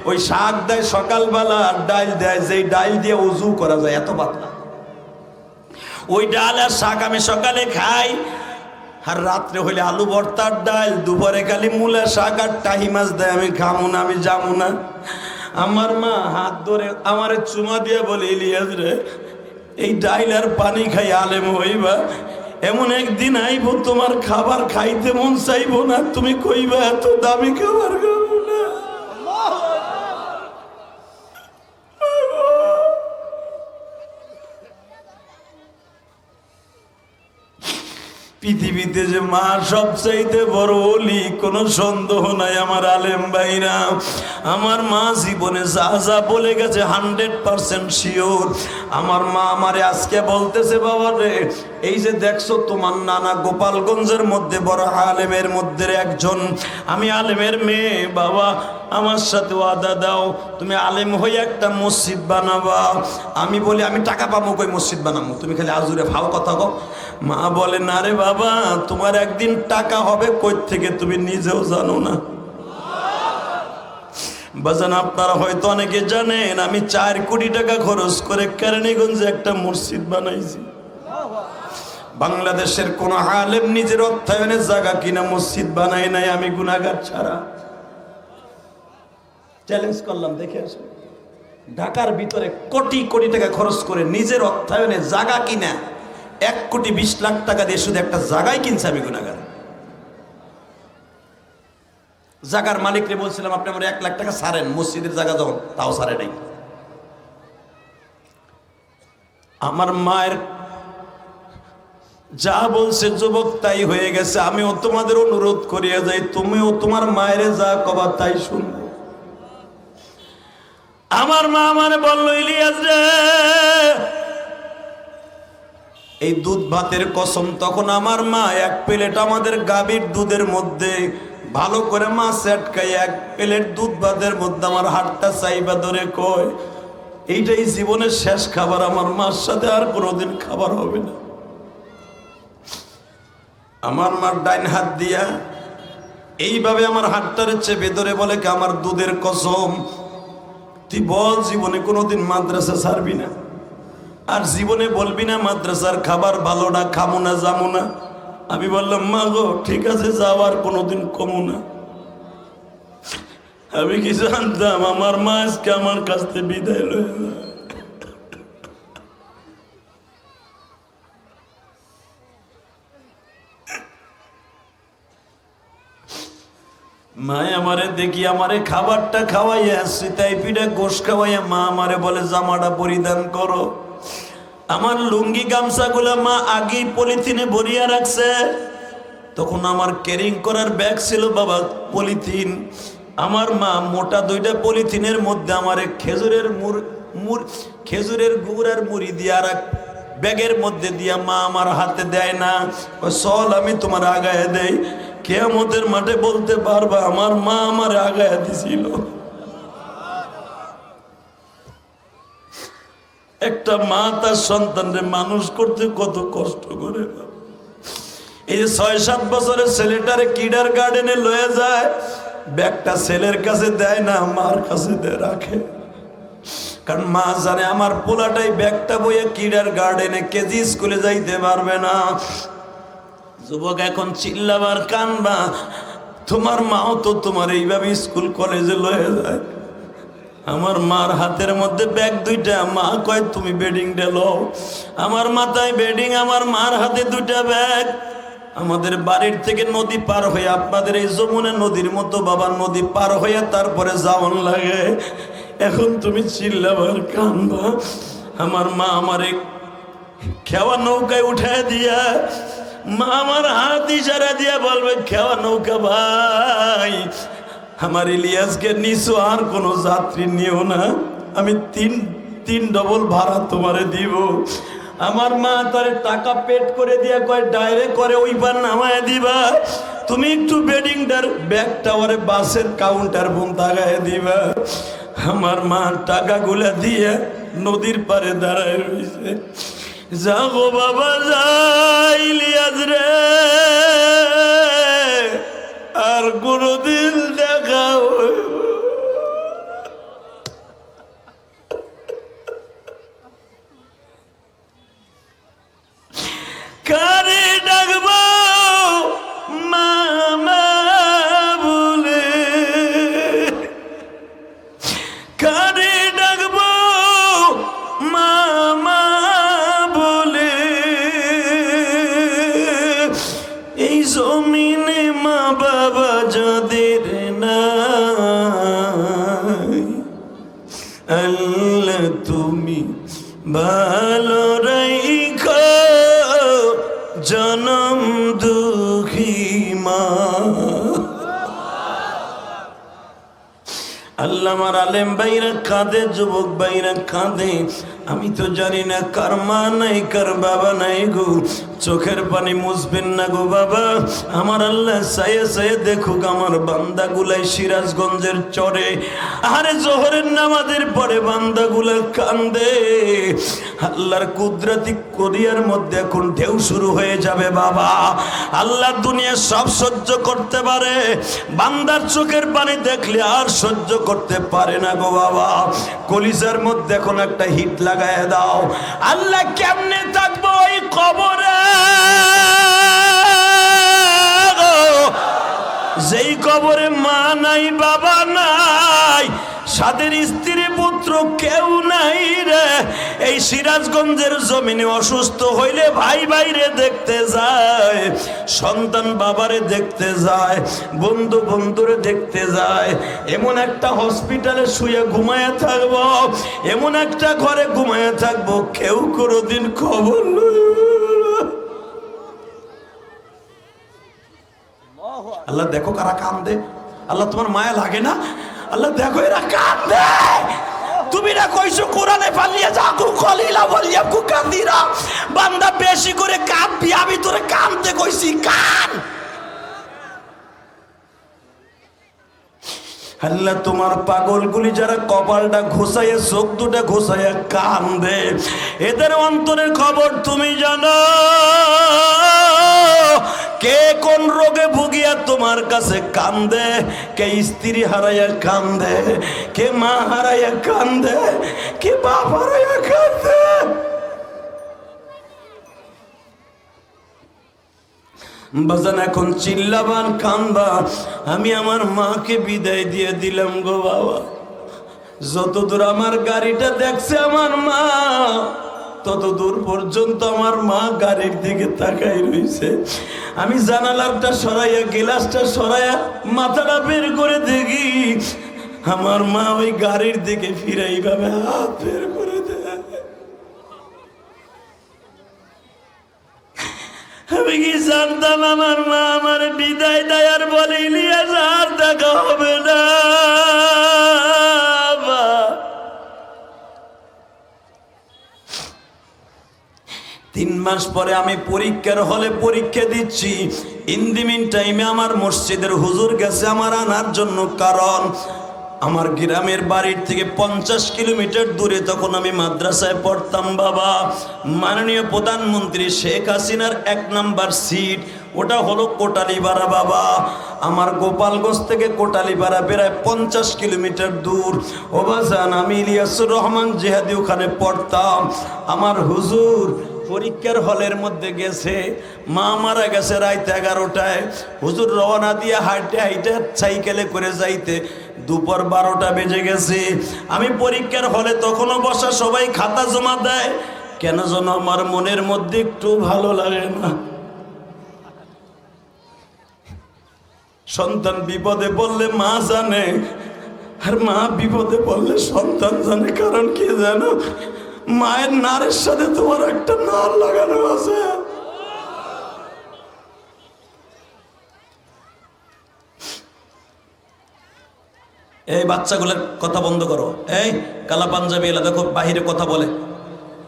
ওই শাক দেয় সকালবেলা, আর ডাইল দেয়, যেই ডাইল দিয়ে উজু করা যায়, এত পাতলা ওই ডাল আর শাক আমি সকালে খাই। আর রাত্রে হইলে আলু ভর্তার ডাল, দুপুরে খালি মূলা শাক আর টাহি মাছ দেয়, আমি খামু না, আমি যাবো না। আমার মা হাত ধরে আমারে চুমা দিয়ে বলে, ইলিয়াস রে, এই ডাইল আর পানি খাই আলেম হইবা, এমন একদিন আইব তোমার খাবার খাইতে মন চাইবো না, তুমি কইবা এত দামি খাবার খাবো না। পৃথিবীতে যে মা সবচাইতে বড় ওলি, কোনো সন্দেহ নাই আমার আলেম ভাইরা। আমার মা জীবনে যা যা বলে গেছে 100% শিওর। আমার মা আমারে আজকে বলতেছে, বাবা রে, এই যে দেখছো তোমার নানা গোপালগঞ্জের মধ্যে বড় আলেমের মধ্যে একজন, আমি আলেমের মেয়ে, বাবা আমার সাথে ওয়াদা দাও, তুমি আলেম হয়ে একটা মসজিদ বানাবা। আমি বলি, আমি টাকা পাবো কই মসজিদ বানাবো, তুমি খালি আজুরে ভাও কথা কও। মা বলে, না রে বাবা, তোমার একদিন টাকা হবে কই থেকে তুমি নিজেও জানো না। বাজান আপনারা হয়তো অনেকে জানেন আমি 4 কোটি টাকা খরচ করে কেরানীগঞ্জে একটা মসজিদ বানাইছি। বাংলাদেশের কোন আলেম নিজের অর্থায়নে জায়গা কিনা মসজিদ বানায় নাই, আমি গুনাহগার ছাড়া। চ্যালেঞ্জ করলাম, দেখে আসুন। ঢাকার ভিতরে কোটি কোটি টাকা খরচ করে নিজের অর্থায়নে জায়গা কিনা 1,20,00,000 টাকা দিয়ে শুধু একটা জায়গায় কিনছে, আমি গুনাহগার। জায়গার মালিকরে বলছিলাম আপনি আমার 1,00,000 টাকা ছাড়েন মসজিদের জায়গা যখন, তাও ছাড়ে নাই। আমার মায়ের যা বলছে যুবক তাই হয়ে গেছে। আমিও তোমাদের অনুরোধ করিয়া যাই, তুমিও তোমার মায়ের যা কবা তাই শুনবো। আমার মা আমারে বলল, ইলিয়াস রে, এই দুধ ভাতের কসম। তখন আমার মা 1 প্লেট আমাদের গাভীর দুধের মধ্যে ভালো করে মাছ আটকাই 1 প্লেট দুধ ভাতের মধ্যে আমার হাতটা চাইবা ধরে কয়, এইটাই জীবনের শেষ খাবার, আমার মার সাথে আর কোনোদিন খাবার হবে না। আমার মার ডাইন হাত দিয়া এইভাবে আমার হাতটারে চেপে ধরে বলে কি, আমার দুধের কসম, তুই বল জীবনে কোনোদিন মাদ্রাসা ছাড়বি না, আর জীবনে বলবি না মাদ্রাসার খাবার ভালো না, খামো না, যাবো না। আমি বললাম, মা গো ঠিক আছে, যাওয়ার কোনোদিন কমো না। আমি কি জানতাম আমার মা আজকে আমার কাছ থেকে বিদায় লয়ে যায়। মায় আমারে দেখি আমারে খাবারটা খাওয়াইয়া সিতাই পিঠা গোশ খাওয়াইয়া মা আমারে বলে জামাটা পরিধান করো। আমার লুঙ্গি গামছাগুলা মা আগেই পলিথিনে ভরিয়া রাখছে। তখন আমার ক্যারিং করার ব্যাগ ছিল বাবা পলিথিন। আমার মা মোটা 2টা পলিথিনের মধ্যে আমারে খেজুরের গুড় আর মুড়ি দিয়া রাখ ব্যাগের মধ্যে দিয়া মা আমার হাতে দেয় না, চল আমি তোমার আগায় দেই। কিয়ামতের মাঠে বলতে পারবা আমার মা আমার আগায় দিছিল। একটা মা তার সন্তানরে মানুষ করতে কত কষ্ট করে। এই যে 6-7 বছরের ছেলেটারে কিডার গার্ডেনে লয়ে যায়, ব্যাগটা ছেলের কাছে দেয় না, মার কাছে দিয়ে রাখে। কারণ মা জানে আমার পোলাটাই ব্যাগটা বইয়ে কিডার গার্ডেনে কেজি স্কুলে যাইতে পারবে না। যুবক এখন চিল্লাবার কানবা, তোমার মাও তো তোমার এইভাবে স্কুল কলেজে লয়ে যায়। আমার মার হাতের মধ্যে ব্যাগ 2টা, মা কয় তুমি বেডিংটা লও। আমার মাথায় বেডিং, আমার মার হাতে 2টা ব্যাগ। আমাদের বাড়ির থেকে নদী পার হয়ে আপনাদের এই যমুনা নদীর মতো বাবা নদী পার হয়ে তারপরে যাওয়ান লাগে। এখন তুমি চিল্লাবার কানবা। আমার মা আমারে খেওয়া নৌকায় উঠায় দিয়া মা আমার হাত ইশারা দিয়া বলবে, খেওয়া নৌকা ভাই আমার ইলিয়াসকে নিছো, আর কোনো যাত্রী নিও না, আমি তিন ডবল ভাড়া তোমারে দিব। আমার মা তার টাকা পেড করে দিয়া কয় ডাইরেক্ট করে ওই পার নামায় দিবা, তুমি একটু বেডিংটার ব্যাগটা ওরে বাসের কাউন্টার বোন তাগায় দিবা। আমার মা টাকাগুলা দিয়ে নদীর পারে দাঁড়ায় রয়েছে। যাগো বাবা যাই ইলিয়াস রে, আর কোনদিন দেখা কারে ডাকবো মামা বলে, কারে ডাকবো মামা বলে, এই জমিনে মা বাবা যাদের নাই, আল্লাহ তুমি ভালো রাখো জনম দুঃখী মা। আল্লাহ আমার আলেম ভাইরা কাঁদে, যুবক ভাইরা কাঁদে। আমি তো জানি না কার মা নাই কার বাবা নাই গো, চোখের পানি মুছবেন না গো বাবা। আমার আল্লাহ চাইয়ে চাইয়ে দেখুক আমার বান্দাগুলাই সিরাজগঞ্জের চরে, আরে জোহরের নামাজের পরে বান্দাগুলা কান্দে। আল্লাহর কুদরতি কোরিয়ার মধ্যে এখন ঢেউ শুরু হয়ে যাবে বাবা। আল্লাহ দুনিয়া সব সহ্য করতে পারে, বান্দার চোখের পানি দেখলে আর সহ্য করতে পারে না গো বাবা। কলিজার মধ্যে এখন একটা হিট লাগায় দাও। আল্লাহ কেমনে থাকবো ওই কবরে, যেই কবরে মা নাই বাবা নাই, সাদের স্ত্রী পুত্র কেউ নাই রে। এই সিরাজগঞ্জের জমিনে অসুস্থ হইলে ভাই ভাইরে দেখতে যায়, সন্তান বাবারে দেখতে যায়, বন্ধু বন্ধুরে দেখতে যায়। এমন একটা হসপিটালে শুয়ে ঘুমায়া থাকবো, এমন একটা ঘরে ঘুমায়া থাকবো, কেউ কোনোদিন খবর লই। আল্লাহ দেখো কারা কান্দে, আল্লাহ তোমার মায়া লাগে না? আল্লাহ দেখো এরা কান্দে। তুমি না কইছো কোরআনে পালিয়ে যাকু খলিলা বলিয়া কু কান্দিরা, বান্দা বেশি করে কাঁদবি, আমি তোরে কান্দতে কইছি, কান। আল্লাহ তোমার পাগলগুলি যারা কপালটা ঘুষাইয়া চোখ দুটা ঘুষাইয়া কান্দে, এদের অন্তরের খবর তুমি জানো। কে কোন রোগে ভুগিয়া তোমার কাছে কান্দে, কে স্ত্রী হারাইয়া কান্দে, কে মা হারাইয়া কান্দে, কে বাপ হারাইয়া কান্দে। বাজান এখন চিল্লাবান কান্দা, আমি আমার মাকে বিদায় দিয়ে দিলাম গো বাবা। যতদূর আমার গাড়িটা দেখছে আমার মা, তত দূর পর্যন্ত আমার মা গাড়ির দিকে তাকাই রইছে। আমি জানালাটা সরাইয়া গ্লাসটা সরাইয়া মাথাটা বের করে দেখি আমার মা ওই গাড়ির দিকে ফিরাই ভাবে হাত বের করে দেয়। আমি কি জানতাম আমার মা আমার বিদায় দেয় আর বলে ইলিয়াস আর দেখা হবে না। 3 মাস পরে আমি পরীক্ষার হলে পরীক্ষা দিচ্ছি। ইন দি মিন টাইমে আমার মসজিদের হুজুর গেছে আমার আনার জন্য, কারণ আমার গ্রামের বাড়ির থেকে 50 কিলোমিটার দূরে তখন আমি মাদ্রাসায় পড়তাম বাবা। মাননীয় প্রধানমন্ত্রী শেখ হাসিনার 1 নাম্বার সিট ওটা হলো কোটালীপাড়া বাবা। আমার গোপালগঞ্জ থেকে কোটালীপাড়া প্রায় 50 কিলোমিটার দূর। ও বাজান আমি ইলিয়াসুর রহমান জিহাদি ওখানে পড়তাম। আমার হুজুর পরীক্ষার হলের মধ্যে গেছে, মা মারা গেছে রাত 11টায়। হুজুর রওনা দিয়ে হাঁটতে হাঁটতে সাইকেলে করে যাইতে দুপুর 12টা বেজে গেছে। আমি পরীক্ষার হলে তখনও বসা, সবাই খাতা জমা দেয়, কেন যেন আমার মনের মধ্যে একটু ভালো লাগে না। সন্তান বিপদে পড়লে মা জানে, আর মা বিপদে পড়লে সন্তান জানে। কারণ কি জানো, মায়ের নারের সাথে তোমার একটা নার লাগানো আছে। এই বাচ্চাগুলোর কথা বন্ধ করো। এই কালা পাঞ্জাবি এলা দেখো বাহিরে কথা বলে,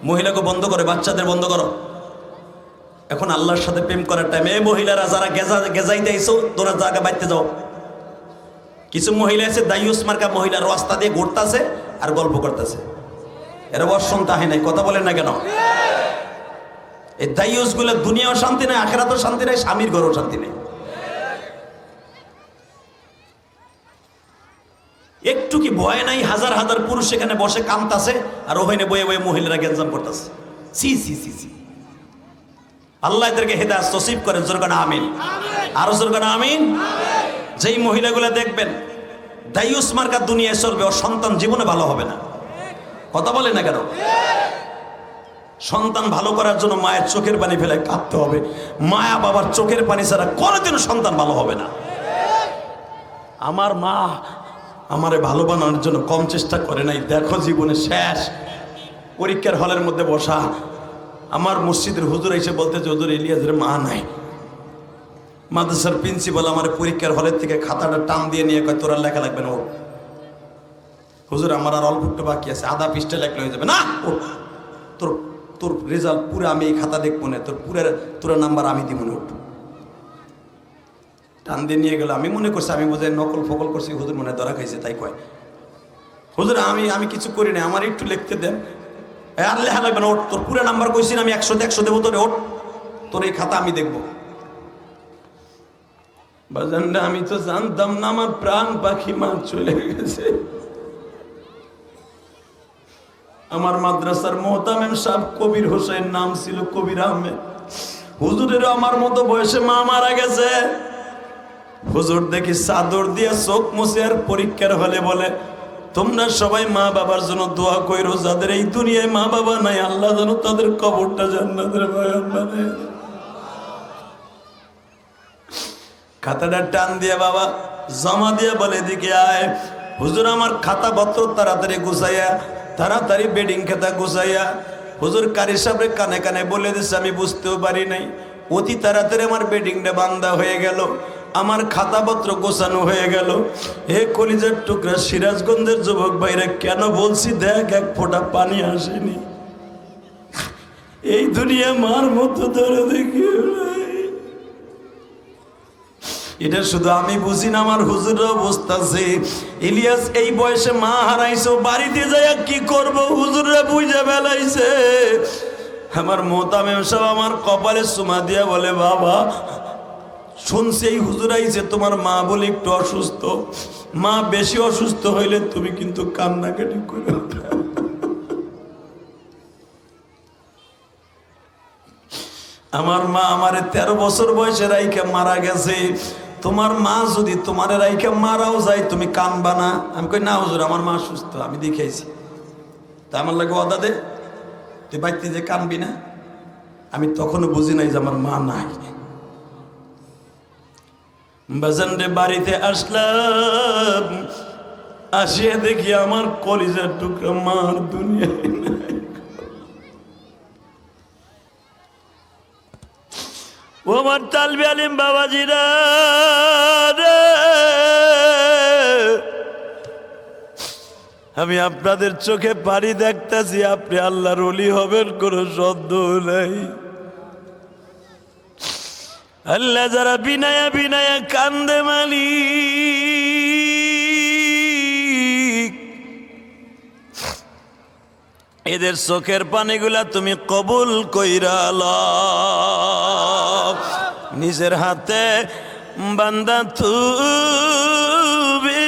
মহিলাকে বন্ধ করে, বাচ্চাদের বন্ধ করো। এখন আল্লাহর সাথে প্রেম করার টাইম। এই মহিলারা যারা গেজাইতে আইছো, তোরা জায়গা বাইতে যাও। কিছু মহিলা আছে দায়ুস মার্কা মহিলা, রাস্তা দিয়ে ঘুরতেছে আর গল্প করতেছে। এরা বর্ষণ তাহে নাই, কথা বলেন না কেন? এই দায়ুস গুলো দুনিয়াও শান্তি নেই, আখেরাতেও শান্তি নেই, স্বামীর ঘরেও শান্তি নেই। একটু কি ভয় নাই? হাজার হাজার পুরুষ এখানে বসে কামতাছে আর ওখানে বয়ে বয়ে মহিলারা গেঞ্জাম করতেছে। সি সি সি সি। আল্লাহ এদেরকে হেদায়েত নসিব করেন, জোরকান আমিন। আরো জোরকান আমিন। যেই মহিলাগুলো দেখবেন দায়ুস মার্কা দুনিয়ায় চলবে, ওর সন্তান জীবনে ভালো হবে না। কথা বলে না কেন? সন্তান ভালো করার জন্য মায়ের চোখের পানি ফেলে কাঁদতে হবে। মায়া বাবার চোখের পানি ছাড়া কোনোদিনও সন্তান ভালো হবে না। আমার মা আমারে ভালো বানানোর জন্য কম চেষ্টা করে নাই। দেখো জীবনে শেষ পরীক্ষার হলের মধ্যে বসা, আমার মসজিদের হুজুর এসে বলতে যে হুজুর ইলিয়াসের মা নাই। মাদ্রাসার প্রিন্সিপাল আমার পরীক্ষার হলের থেকে খাতাটা টান দিয়ে নিয়ে কয় তোরা লেখা লাগবে না। ও হুজুর আমার আর অল্প একটু বাকি আছে, আধা পৃষ্ঠা লেখলে হয়ে যাবে না। ও তোর তোর রেজাল্ট পুরো আমি এই খাতা দেখবো না, তোর নাম্বার আমি দিব না, উঠ। টান দিয়ে নিয়ে গেল। আমি মনে করছি আমি বোঝাই নকল ফকল করছি, হুজুর মনে ধরা খাইছে তাই কয়। হুজুর আমি কিছু করি না, আমার একটু লিখতে দেন। আর লেখা লাগবে না, ওঠ, তোর পুরো নাম্বার কইছি না আমি 100 দেবো তোরে, ওঠ, তোর এই খাতা আমি দেখবো। বাজান না, আমি তো জানতাম না আমার প্রাণ পাখি মা চলে গেছে। আমার মাদ্রাসার মোহতামেম সাহেব কবির হোসেন নাম ছিল, কবির আহমেদ। হুজুরেরও আমার মতো বয়সে মা মারা গেছে। হুজুর দেখি চাদর দিয়ে চোখ মুছে আর পরীক্ষার হলে বলে, তোমরা সবাই মা বাবার জন্য দোয়া কইরো, যাদের এই দুনিয়ায় মা বাবা নাই আল্লাহ যেন তাদের কবরটা জান্নাতের বাগান বানায়। খাতাটা টান দিয়ে বাবা জমা দিয়ে বলে, দিকে আয়। হুজুর আমার খাতা পত্র তাড়াতাড়ি গুছাইয়া, তাড়াতাড়ি বেডিং খাতা গুছাইয়া হুজুর কারি সাহেবের কানে কানে বলে দিচ্ছে, আমি বুঝতেও পারি নাই। অতি তাড়াতাড়ি আমার বেডিংটা বান্ধা হয়ে গেল, আমার খাতাপত্র গোছানো হয়ে গেল। হে কলিজার টুকরা সিরাজগঞ্জের যুবক ভাইরা, কেন বলছি দেখ, এক ফোঁটা পানি আসেনি। এই দুনিয়া মার মতো ধরে দেখি, এটা শুধু আমি বুঝি না, আমার হুজুরও বুঝতেছে। ইলিয়াস এই বয়সে মা হারাইছো, বাড়িতে যাইয়া কি করবো, হুজুররা বুঝে বেলাইছে। আমার মোহতামেম সাহেব আমার কপালে চুমা দিয়া বলে, বাবা শুনছি এই হুজুর আইছে, তোমার মা বলে একটু অসুস্থ, মা বেশি অসুস্থ হইলে তুমি কিন্তু কান্নাকাটি করে। আমার মা আমারে 13 বছর বয়সে রাইখা মারা গেছে, তোমার মা যদি তোমার রাইখা মারাও যায় তুমি কানবা না? আমি কই, না হুজুর আমার মা সুস্থ, আমি দেখাইছি। তা আমার লাগে ওয়াদা দে, তুই বাইতে যে কানবি না। আমি তখনও বুঝি নাই যে আমার মা নাই। বাজান রে, বাড়িতে আসলাম, আসিয়া দেখি আমার কলিজার টুকরা মার দুনিয়ায় নাই। ও আমার তালবি আলিম বাবাজিরা রে, আমি আপনাদের চোখে পানি দেখতেছি, আপনি আল্লাহর ওলি হবেন কোনো সন্দেহ নাই। আল্লাহ যারা বিনায়া বিনায়া কান্দে মালিক, এদের চোখের পানিগুলা তুমি কবুল কইরা লও। নিজের হাতে বান্দা তুমি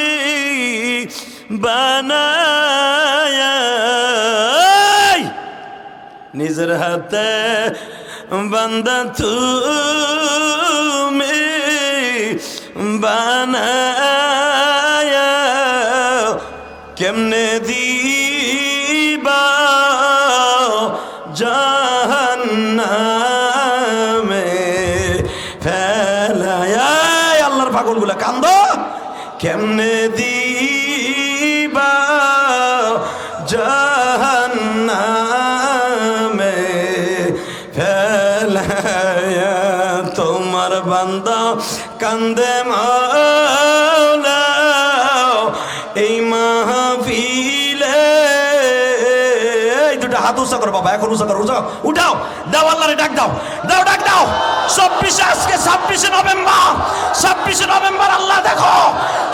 বানায়া, নিজের হাতে বান্দা তুমি বানায়া, কেমনে দিবা জাহান্নামে ফেলায়া। আল্লাহর পাগলগুলা কান্দ, কেমনে দিবা জাহান্নামে ফেলায়া, তোমার বান্দা কান্দে মাওলা এই মাহফিলে। এই দুটো হাত উঁচা করো বাবা, এখন উঁচা করো, উঠাও, দাও আল্লাহরে ডাক দাও, দাও ডাক দাও। 24 আজকে 26 নভেম্বর, 26 নভেম্বর আল্লাহ দেখো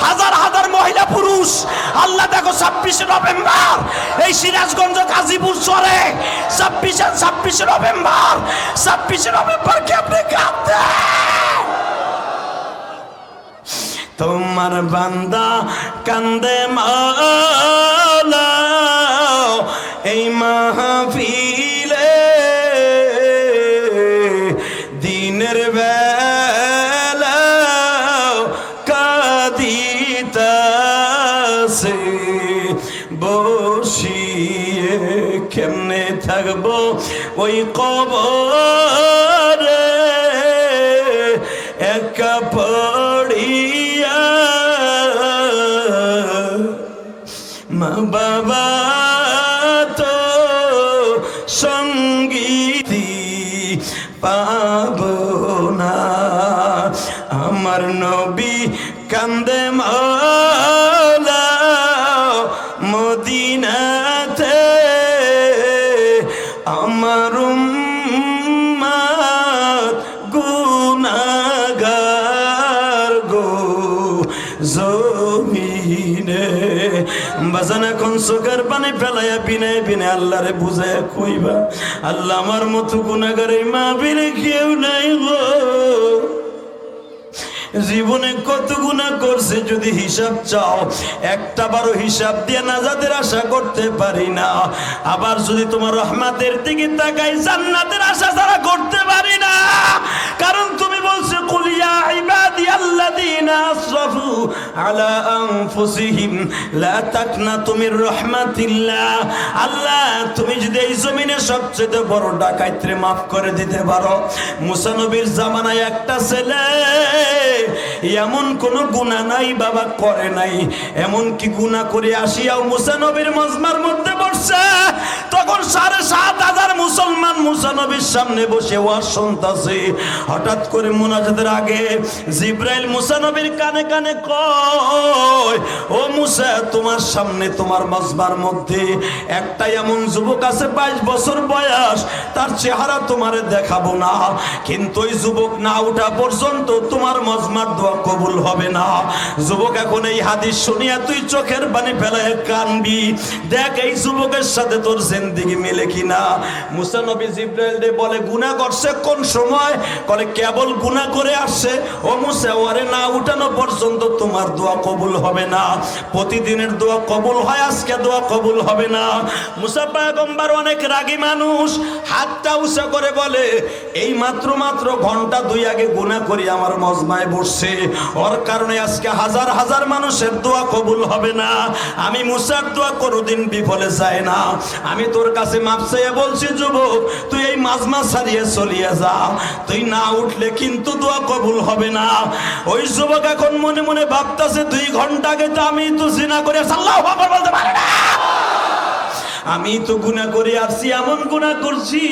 হাজার হাজার মহিলা পুরুষ, আল্লাহ দেখো 26 নভেম্বর এই সিরাজগঞ্জ গাজীপুর চরে 26 নভেম্বর, 26 নভেম্বর কেমনে কাঁদতে। তোমার বান্দা কান্দে মাওলা এই মাহফিলে, দিনের বেলা কাঁদিতাছে বসিয়ে, কেমনে থাকবো ওই কবরে একা পড়িয়া। মা বাবা তো সঙ্গীতি পাব না, আমার নবী কান্দে মাওলা মদিনাতে বাজান এখন চোখের পানি ফেলাইয়া বিনয় বিনয় আল্লাহরে বুঝাইয়া কইবা, আল্লাহ আমার মতো গুনাহগার এই মাহফিলে কেউ নাই গো। জীবনে কত গুনাহ করছে যদি হিসাব চাও, একটা বারো হিসাব দিয়ে নাজাতের আশা করতে পারি না। আবার যদি তোমার রহমতের দিকে তাকাই, জান্নাতের আশা ছাড়া করতে পারি না। কারণ তুমি বলছো কুল ইয়া ইবাদিয়াল্লাযীনা আসরাফু আলা আনফুসিহিম লা তাকনাতু মির রাহমাতিল্লাহ। আল্লাহ তুমি যদি এই জমিনে সবচেয়ে বড় ডাকাইতরে maaf করে দিতে পারো। মুসা নবীর জামানায় একটা ছেলে এমন কোন গুনাহ নাই বাবা করে নাই, এমন কি গুনাহ করে আসিয়াও মুসা নবীর মজমার মধ্যে বসছে। তখন ৭,৫০০ মুসলমান মুসা নবীর সামনে বসে ওয়াজ শুনতাছে। হঠাৎ করে মুনাজাতের আগে জিবরাইল মুসা নবীর কানে কানে কয়, ও মুসা তোমার সামনে তোমার মজমার মধ্যে একটা এমন যুবক আছে ২২ বছর বয়স, তার চেহারা তোমারে দেখাবো না, কিন্তু ওই যুবক না ওঠা পর্যন্ত তোমার মজমার দোয়া কবুল হবে না। যুবক এখন এই হাদিস শুনিয়া তুই চোখের পানি ফেলায় কানবি, দেখ এই যুবকের সাথে তোর জিন্দেগি মিলে কিনা। মুসা নবী জিবরাইল রে বলে গুনাহ করছে কোন সময়? বলে কেবল গুনাহ করে আসছে। ও মুসা ওরে না উঠানো পর্যন্ত তোমার দোয়া কবুল হবে না। প্রতিদিনের দোয়া কবুল হয়, আজকে দোয়া কবুল হবে না। মুসা পয়গম্বর অনেক রাগী মানুষ, হাতটা উঁচা করে বলে এই মাত্র ঘন্টা ২ আগে গুনাহ করি আমার মজমায় বসছে, ওর কারণে আজকে হাজার হাজার মানুষের দোয়া কবুল হবে না। আমি মুসার দোয়া কোনোদিন বিফলে যায় না। আমি তোর কাছে মাপ চেয়ে বলছি যুবক, তুই এই মাজমা ছাড়িয়ে চলিয়ে যা, তুই না উঠলে কিন্তু দোয়া কবুল হবে না। ওই যুবক এখন মনে মনে ভাবতেছে ২ ঘন্টা আগে তো আমি তো জিনা করে আল্লাহু আকবার বলতে পারে না, আমি তো গুনাহ করে আসছি, এমন গুনাহ করছি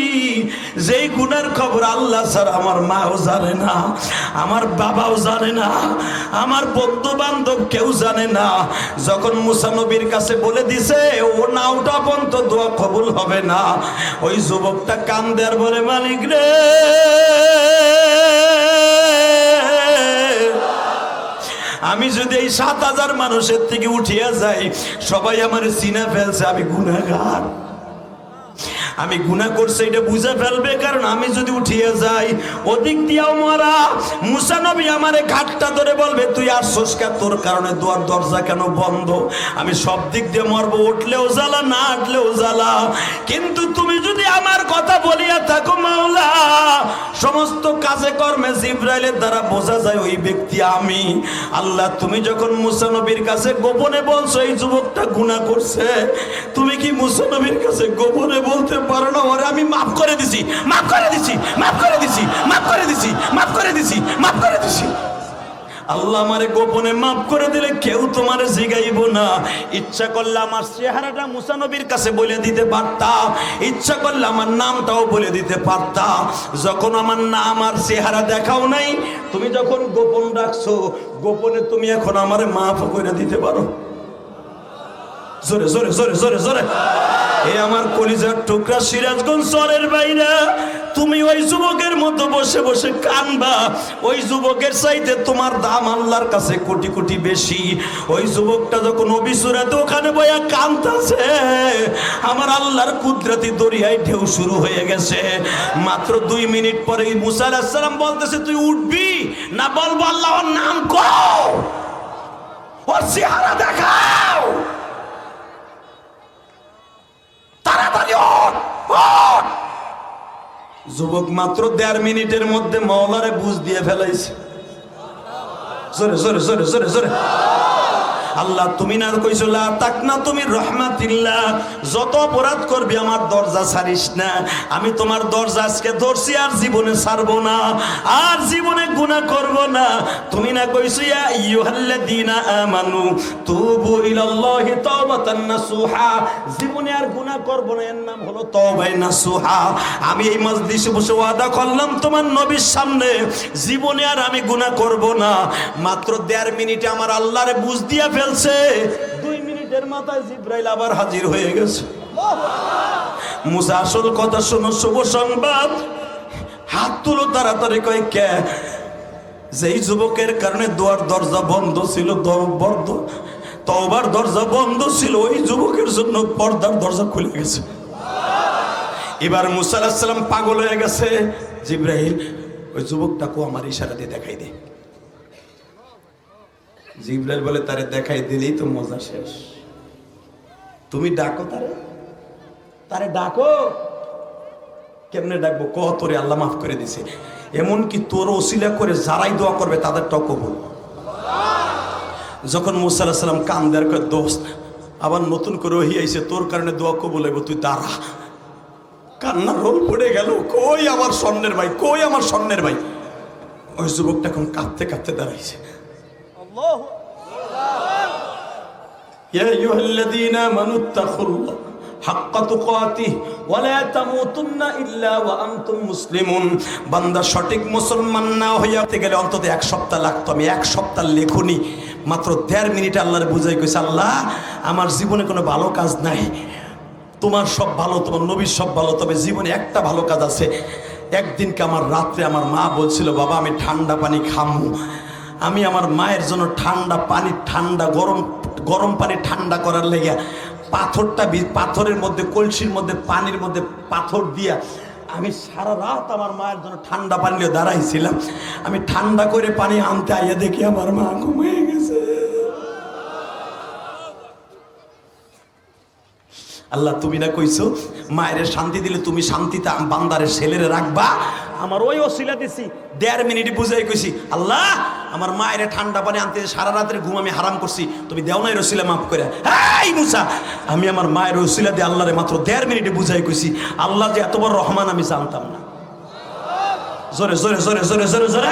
যেই গুনার খবর আল্লাহ ছাড়া আমার মাও জানে না, আমার বাবাও জানে না, আমার বন্ধু বান্ধব কেউ জানে না। যখন মুসা নবীর কাছে বলে দিছে ও না ওটা পর্যন্ত দোয়া কবুল হবে না, ওই যুবকটা কান্দে আর বলে মালিক রে, আমি যদি এই ৭,০০০ মানুষের থেকে উঠিয়া যাই, সবাই আমার চিনা ফেলছে আমি গুনাহগার, আমি গুনাহ করছি এটা বুঝে ফেলবে। কারণ আমি যদি উঠিয়ে যাই ওদিক দিয়েও মরা। মুসা নবী আমারে ঘাটটা ধরে বলবে তুই আসছস কে, তোর কারণে দুয়ার দরজা কেন বন্ধ, আমি সব দিক দিয়ে মরবো, উঠলেও জ্বালা না উঠলেও জ্বালা। কিন্তু তুমি যদি আমার কথা বলিয়া থাকো মাওলা, সমস্ত কাজে কর্মে জিবরাইলের দ্বারা বোঝা যায় ওই ব্যক্তি আমি। আল্লাহ তুমি যখন মুসা নবীর কাছে গোপনে বলছো এই যুবকটা গুনাহ করছে, তুমি কি মুসা নবীর কাছে গোপনে বলতে পারো না ওরে আমি মাফ করে দিছি, মাফ করে দিছি, মাফ করে দিছি, মাফ করে দিছি, মাফ করে দিছি, মাফ করে দিছি। আল্লাহ আমারে গোপনে মাফ করে দিলে কেউ তোমারে জিগাইব না। ইচ্ছা করলে আমার চেহারাটা মুসা নবীর কাছে বলে দিতে পারতাম, ইচ্ছা করলে আমার নামটাও বলে দিতে পারতাম। যখন আমার নাম আর চেহারা দেখাও নাই, তুমি যখন গোপন রাখছো, গোপনে তুমি এখন আমারে মাফ করে দিতে পারো। জোরে জোরে জোরে জোরে জোরে। এ আমার কলিজার টুকরা সিরাজগঞ্জ শহরের বাইরে, তুমি ওই যুবকের মতো বসে বসে কানবা। ওই যুবকের চাইতে তোমার দাম আল্লাহর কাছে কোটি কোটি বেশি। ওই যুবকটা যখন অবিসুরাতে ওখানে বইয়া কানতাছে, আমার আল্লাহর কুদরতি দরিয়ায় ঢেউ শুরু হয়ে গেছে। মাত্র 2 মিনিট পরে মুসা আলাইহিস সালাম বলতেছে তুই উঠবি না বলবো আল্লাহর নাম কও, ওর চেহারা দেখাও, তাড়াতাড়ি ওঠ ওঠ। যুবক মাত্র 1.5 মিনিটের মধ্যে মাওলারে বুঝ দিয়ে ফেলাইছে। জোরে জোরে জোরে জোরে জোরে। আল্লাহ তুমি না কইছো লা তাকনা তুমি রহমাতিল্লাহ, যত অপরাধ করবি আমার দরজা ছাড়িস না। আমি তোমার দরজা আজকে ধরছি, আর জীবনে ছাড়বো না, আর জীবনে গুনাহ করব না। তুমি না কইছো ইয়া আইয়ুহাল্লাযীনা আমানু তুবু ইলাল্লাহি তাওবাতান নাসুহা, জীবনে আর গুনাহ করব না, এর নাম হলো তওবায়ে নাসুহা। আমি এই মজলিসে বসে ওয়াদা করলাম তোমার নবীর সামনে, জীবনে আর আমি গুনাহ করব না। মাত্র 1.5 মিনিটে আমার আল্লাহরে বুঝ দিয়া ফেলছে। 2 মিনিটের মাথায় জিবরাইল আবার হাজির হয়ে গেছে। মুসা আসল কথা শোনো, শুভ সংবাদ। হাত তুলো তাড়াতাড়ি। কয় কে? যেই যুবকের কারণে দুয়ার দরজা বন্ধ ছিল, তওবার দরজা বন্ধ ছিল, ওই যুবকের জন্য পর্দার দরজা খুলে গেছে। এবার মুসা আলাইহিস সালাম পাগল হয়ে গেছে, জিবরাইল ওই যুবকটাকে আমার ইশারা দিয়ে দেখাই দে। জিবরাইল বলে তারে দেখাই দিলেই তো মজা শেষ। তুমি ডাকো তারে ডাকো। কেমনে ডাকবো? তোরে আল্লাহ মাফ করে দিছে, এমনকি তোর ওসিলা করে যারাই দোয়া করবে তাদেরটাও কবুল। যখন মুসা আলাইহিস সালাম কান দেয়ার কয় দোস্ত আবার নতুন করে ওহী আইছে, তোর কারণে দোয়া কবুল হইব, তুই দাঁড়া। কান্নার রোল পড়ে গেল, কই আমার স্বর্ণের ভাই, কই আমার স্বর্ণের ভাই। ওই যুবকটা এখন কাঁদতে কাঁদতে দাঁড়াইছে। আল্লাহু ইয়া আইয়ুহাল্লাযীনা আমানুত্তাকুল্লাহ হাক্কা তুকাতিহি ওয়া লা তামুতুন্না ইল্লা ওয়া আনতুম মুসলিমুন। বান্দা সঠিক মুসলমান না হইতে গেলে অন্তত এক সপ্তাহ লাগতো। আমি এক সপ্তাহ লেখুনি, মাত্র 1.5 মিনিটে আল্লাহর বুঝাই কইছে, আল্লাহ আমার জীবনে কোনো ভালো কাজ নাই, তোমার সব ভালো, তোমার নবীর সব ভালো, তবে জীবনে একটা ভালো কাজ আছে। একদিনকে আমার রাত্রে আমার মা বলছিল, বাবা আমি ঠান্ডা পানি খামু। আমি আমার মায়ের জন্য গরম পানি ঠান্ডা করার লেগে পাথরের মধ্যে, কলসির মধ্যে, পানির মধ্যে পাথর দিয়া আমি সারা রাত আমার মায়ের জন্য ঠান্ডা পানি নিয়ে দাঁড়াইছিলাম। আমি ঠান্ডা করে পানি আনতে আইয়া দেখি আমার মা ঘুমিয়ে গেছে। আল্লাহ তুমি না কইছো মায়ের শান্তি দিলে তুমি শান্তিতে বান্দারের ছেলেরে রাখবা, আমার ওই ওসিলা দিছি 1.5 মিনিটে বুঝাই কইছি, আল্লাহ আমার মায়ের ঠান্ডা পানি আনতে সারা রাতের ঘুম আমি হারাম করছি, তুমি দেও নাই রসিলা মাফ করে। এই মুসা, আমি আমার মায়ের ওসিলা দিয়ে আল্লাহরে মাত্র 1.5 মিনিটে বুঝাই কইছি, আল্লাহ যে এত বড় রহমান আমি জানতাম না। জোরে জোরে জোরে জোরে জোরে জোরে।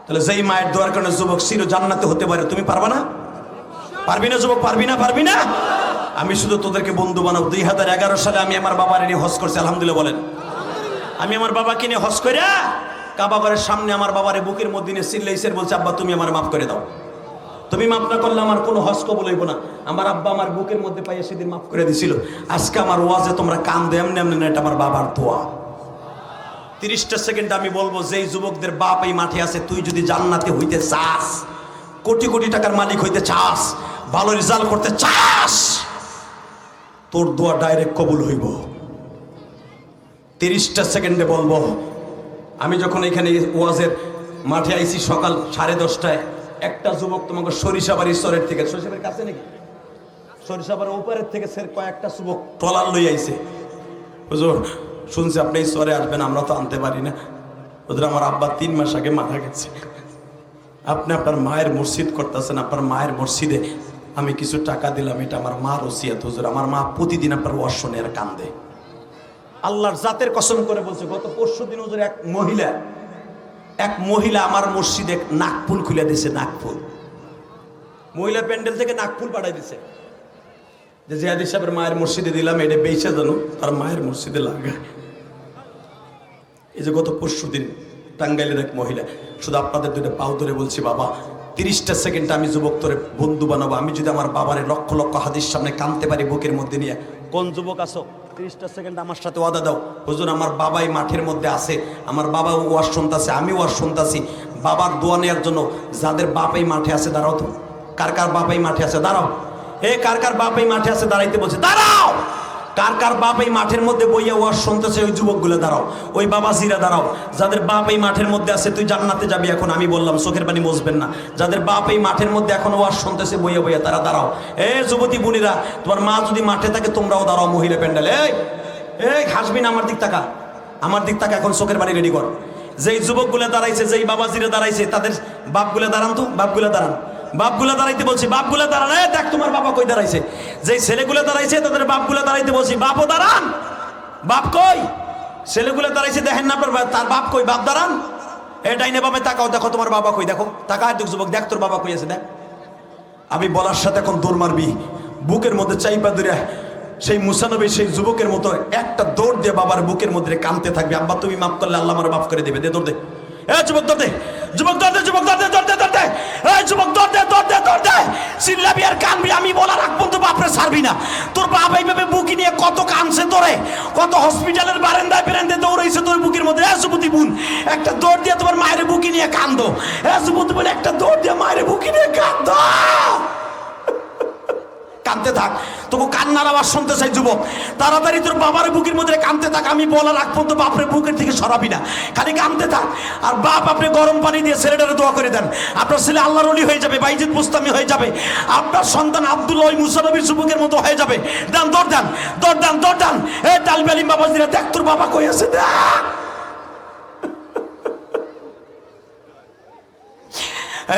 তাহলে যেই মায়ের দোয়ার কারণে যুবক চির জান্নাতে হতে পারে, তুমি পারবা না? পারবি না যুবক? পারবি না? পারবি না? আমি শুধু তোদেরকে বন্ধু বানাবো। 2011 সালে আমি আমার বাবার নিয়ে হজ করছি, আলহামদুলিল্লাহ বলেন। আমি আমার বাবাকে নিয়ে হজ করে কাবা ঘরের সামনে আমার বাবারে বুকের মধ্যে নিয়ে চিল্লাইছে, বলছে আব্বা তুমি আমার মাফ করে দাও, তুমি মাফ না করলে আমার কোনো হজ কবুল হইব না। আমার আব্বা আমার বুকের মধ্যে পাইয়া সেদিন মাফ করে দিছিল। আজকে আমার ওয়াজে তোমরা কান দে এমনি এমনি না, এটা আমার বাবার দোয়া। 30টা সেকেন্ড আমি বলবো, যেই যুবকদের বাপ এই মাঠে আছে, তুই যদি জান্নাতে হইতে চাস, কোটি কোটি টাকার মালিক হইতে চাস, ভালো রেজাল্ট করতে চাস, তোর দোয়া ডাইরেক্ট কবুল হইব। 30টা সেকেন্ডে বলবো। আমি যখন এখানে ওয়াজের মাঠে আইছি সকাল 10:30টায়, একটা যুবক তোমাকে সরিষাবাড়ি স্তরের থেকে, সরিষাবাড়ির কাছে নাকি, সরিষাবাড়ির উপরের থেকে কয়েকটা যুবক ট্রলার লই আইছে। হুজুর শুনছি আপনি এই স্তরে আসবেন, আমরা তো আনতে পারি না। হুজুর আমার আব্বা 3 মাস আগে মারা গেছে, আপনি আপনার মায়ের মসজিদ করতেছেন, আপনার মায়ের মসজিদে আমি কিছু টাকা দিলাম, এটা আমার মার ওসিয়াত। হুজুর আমার মা প্রতিদিন আপনার ওয়াজ শুনে আর কান্দে। আল্লাহর জাতের কসম করে বলছে, গত পরশুদিন হুজুর এক মহিলা আমার মসজিদে নাকফুল খুলে দিছে। নাকফুল, মহিলা প্যান্ডেল থেকে নাকফুল পাঠাই দিছে, যে জিয়াদি সাহেবের মায়ের মসজিদে দিলাম, এটা বেচে জানো তার মায়ের মসজিদে লাগায়। এই যে গত পরশুদিন টাঙ্গাইলের এক মহিলা, শুধু আপনাদের দুটো পাও ধরে বলছি, বাবা 30টা সেকেন্ড আমি যুবক তোরে বন্ধু বানাবো। আমি যদি আমার বাবারে লক্ষ লক্ষ হাদিস সামনে কানতে পারি বুকের মধ্যে নিয়ে, কোন যুবক আসো 30টা সেকেন্ড আমার সাথে ওয়াদা দাও, হুজুর আমার বাবাই মাঠের মধ্যে আছে, আমার বাবা ওয়াজ শুনতাছে, আমি ওয়াজ শুনতাছি, বাবার দোয়া নেওয়ার জন্য যাদের বাপাই মাঠে আছে দাঁড়াও তো। কার কার বাপাই মাঠে আছে দাঁড়াও। কার কার বাপাই মাঠে আছে দাঁড়াইতে বলছে দাঁড়াও। কার কার বাপ এই মাঠের মধ্যে বইয়া ওয়াজ শুনতেছে, ওই যুবকগুলো দাঁড়াও, ওই বাবাজিরা দাঁড়াও। যাদের বাপ এই মাঠের মধ্যে আছে, তুই জান্নাতে যাবি এখন, আমি বললাম চোখের পানি মুছবেন না। যাদের বাপ এই মাঠের মধ্যে এখন ওয়াজ শুনতেছে বইয়া বইয়া, তারা দাঁড়াও। যুবতী বুনিরা, তোমার মা যদি মাঠে থাকে তোমরাও দাঁড়াও মহিলা প্যান্ডেলে। হাসবি না, আমার দিক তাকা, আমার দিক তাকা, এখন চোখের পানি রেডি কর। যেই যুবকগুলো দাঁড়াইছে, যেই বাবাজিরা দাঁড়াইছে, তাদের বাপগুলো দাঁড়ান তো, বাপগুলো দাঁড়ান, বাপগুলা দাঁড়াইতে বলছি, বাপগুলা দাঁড়ান। দেখ তোমার বাবা কই দাঁড়াইছে। যেই ছেলেগুলো দাঁড়াইছে তাদের বাপগুলা দাঁড়াইতে বলছি, বাপও দাঁড়ান। বাপ কই? ছেলেগুলো দাঁড়াইছে, দেখেন না আপনার তার বাপ কই? বাপ দাঁড়ান। ডাইনে বামে তাকাও, দেখো তোমার বাবা কই, দেখো তাকা, দেখ যুবক, দেখ তোর বাবা কই আছে, দেখ। আমি বলার সাথে এখন দৌড় মারবি, বুকের মধ্যে চাইপা ধরে সেই মুসা নবী সেই যুবকের মতো একটা দৌড় দিয়ে বাবার বুকের মধ্যে কানতে থাকবে, আব্বা তুমি মাফ করলে আল্লাহ আমার মাফ করে দেবে, দে দৌড় দে। এ যুবক দৌড় দে, যুবক দৌড় দে, যুবক দৌড় দে, দৌড় দে, দৌড় দে, এই যুবক দৌড় দে, দৌড় দে, দৌড় দে। চিল্লাবি আর কানবি, আমি বলার আগ পর্যন্ত বাপরে ছাড়বি না। তোর বাপ এইভাবে বুকি নিয়ে কত কানছে তোরে, কত হসপিটালের বারান্দায় বেরান্দায় দৌড়াইছে তোর বুকের মধ্যে। এ যুবতী বোন, একটা দৌড় দিয়ে তোমার মায়ের বুকি নিয়ে কান্দো। এ যুবতী বোন, একটা দৌড় দিয়ে মায়ের বুকি নিয়ে কান্দো। কানতে থাক, তোকে কান্নার আওয়াজ শুনতে চাই যুবক। তাড়াতাড়ি তোর বাবার বুকের মধ্যে কানতে থাক, আমি বলার আগ পর্যন্ত বাপরে বুকের থেকে সরাবি না, খালি কানতে থাক। আর বাপ আপনি গরম পানি দিয়ে ছেলেটারে দোয়া করে দেন, আপনার ছেলে আল্লাহর ওলি হয়ে যাবে, বাইজিদ মুস্তামি হয়ে যাবে, আপনার সন্তান আব্দুল্লাহ ওই মুসা নবীর যুবকের মতো হয়ে যাবে। দেন দৌড় দেন, দৌড় দেন, দৌড় দেন। এ তালবে আলিম বাবাজিরা, দেখ তোর বাবা কই আছে, দেখ।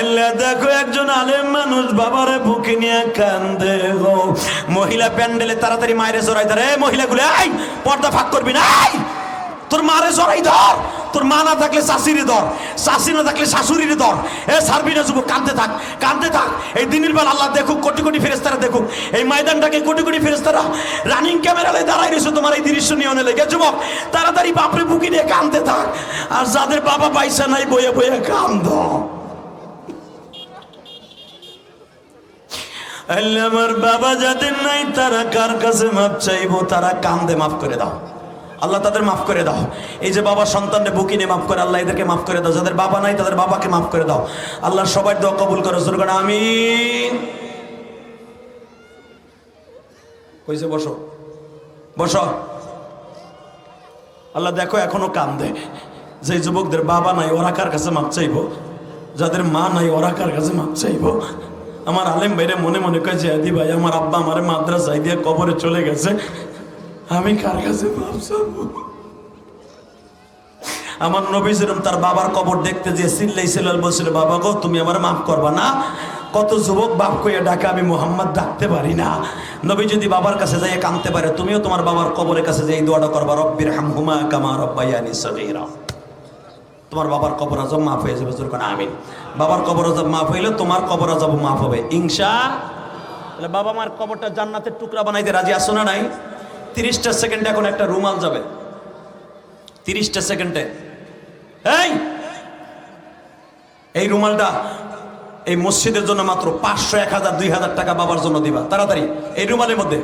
আল্লাহ দেখো, একজন আলেম মানুষ বাবারে বুকে নিয়ে কান্দে গো। মহিলা প্যান্ডেলে তাড়াতাড়ি মায়েরে জড়াই ধরে। এই মহিলাগুলো, এই পর্দা ফাঁক করবি না, এই তোর মারে জড়াই ধর। তোর মা না থাকলে শাশুড়ি ধর, শাশুড়ি না থাকলে শাশুড়িরে ধর। এ ছাড়বি না যুবক, কান্দতে থাক, কান্দতে থাক। এই দিনের বেলা আল্লাহ দেখুক, কোটি কোটি ফেরেশতারা দেখুক, এই ময়দানটাকে কোটি কোটি ফেরেশতারা রানিং ক্যামেরায় দাঁড়াই রয়েছে তোমার এই দৃশ্য নিয়নে লেগে। যুবক তাড়াতাড়ি বাপরে বুকে নিয়ে কান্দতে থাক। আর যাদের বাবা পয়সা নাই, বয়ে বয়ে কান্দ। আল্লাহ, আমার বাবা যাদের নাই তারা কার কাছে মাপ চাইবো? তারা কান্দে, মাফ করে দাও আল্লাহ, তাদের মাফ করে দাও। এই যে বাবা সন্তানকে বুকিনে মাফ করে, আল্লাহ এদেরকে মাফ করে দাও। যাদের বাবা নাই তাদের বাবাকে মাফ করে দাও আল্লাহ। সবার দোয়া কবুল করো, জোরে করে আমিন। কইছে বসো, বসো। আল্লাহ দেখো, এখনো কান্দে। যে যুবকদের বাবা নাই ওরা কার কাছে মাপ চাইবো? যাদের মা নাই ওরা কার কাছে মাপ চাইবো? আমার আলেম ভাইরে মনে মনে কয় যে আদি ভাই, আমার আব্বা আমারে মাদ্রাসায় দিয়ে কবরে চলে গেছে, আমি কার কাছে মাপ চাইবো? আমার নবী যেরকম তার বাবার কবর দেখতে যে চিল্লাইছিল, বলছিল বাবা গো তুমি আমার মাফ করবা না? কত যুবক বাপ কইয়া ডাকে, আমি মোহাম্মদ ডাকতে পারি না। নবী যদি বাবার কাছে যাইয়ে কাঁদতে পারে, তুমিও তোমার বাবার কবরের কাছে যে এই দোয়াটা করবা, রব্বির হামহুমা কামা রব্বায়ানি সগীরা। তোমার বাবার কবর আজব মাফ হয়ে যাবে, জোরে করে আমিন। বাবার কবর আজব মাফ হইলে তোমার কবর আজব মাফ হবে ইনশাআল্লাহ। বাবা মার কবরটা জান্নাতের টুকরা বানাইতে রাজি আছো না নাই? 30টা সেকেন্ডে এখন একটা রুমাল যাবে, 30টা সেকেন্ডে। এই রুমালটা এই মসজিদের জন্য মাত্র 500, 1000, 2000 টাকা বাবার জন্য দিবা। তাড়াতাড়ি এই রুমালের মধ্যে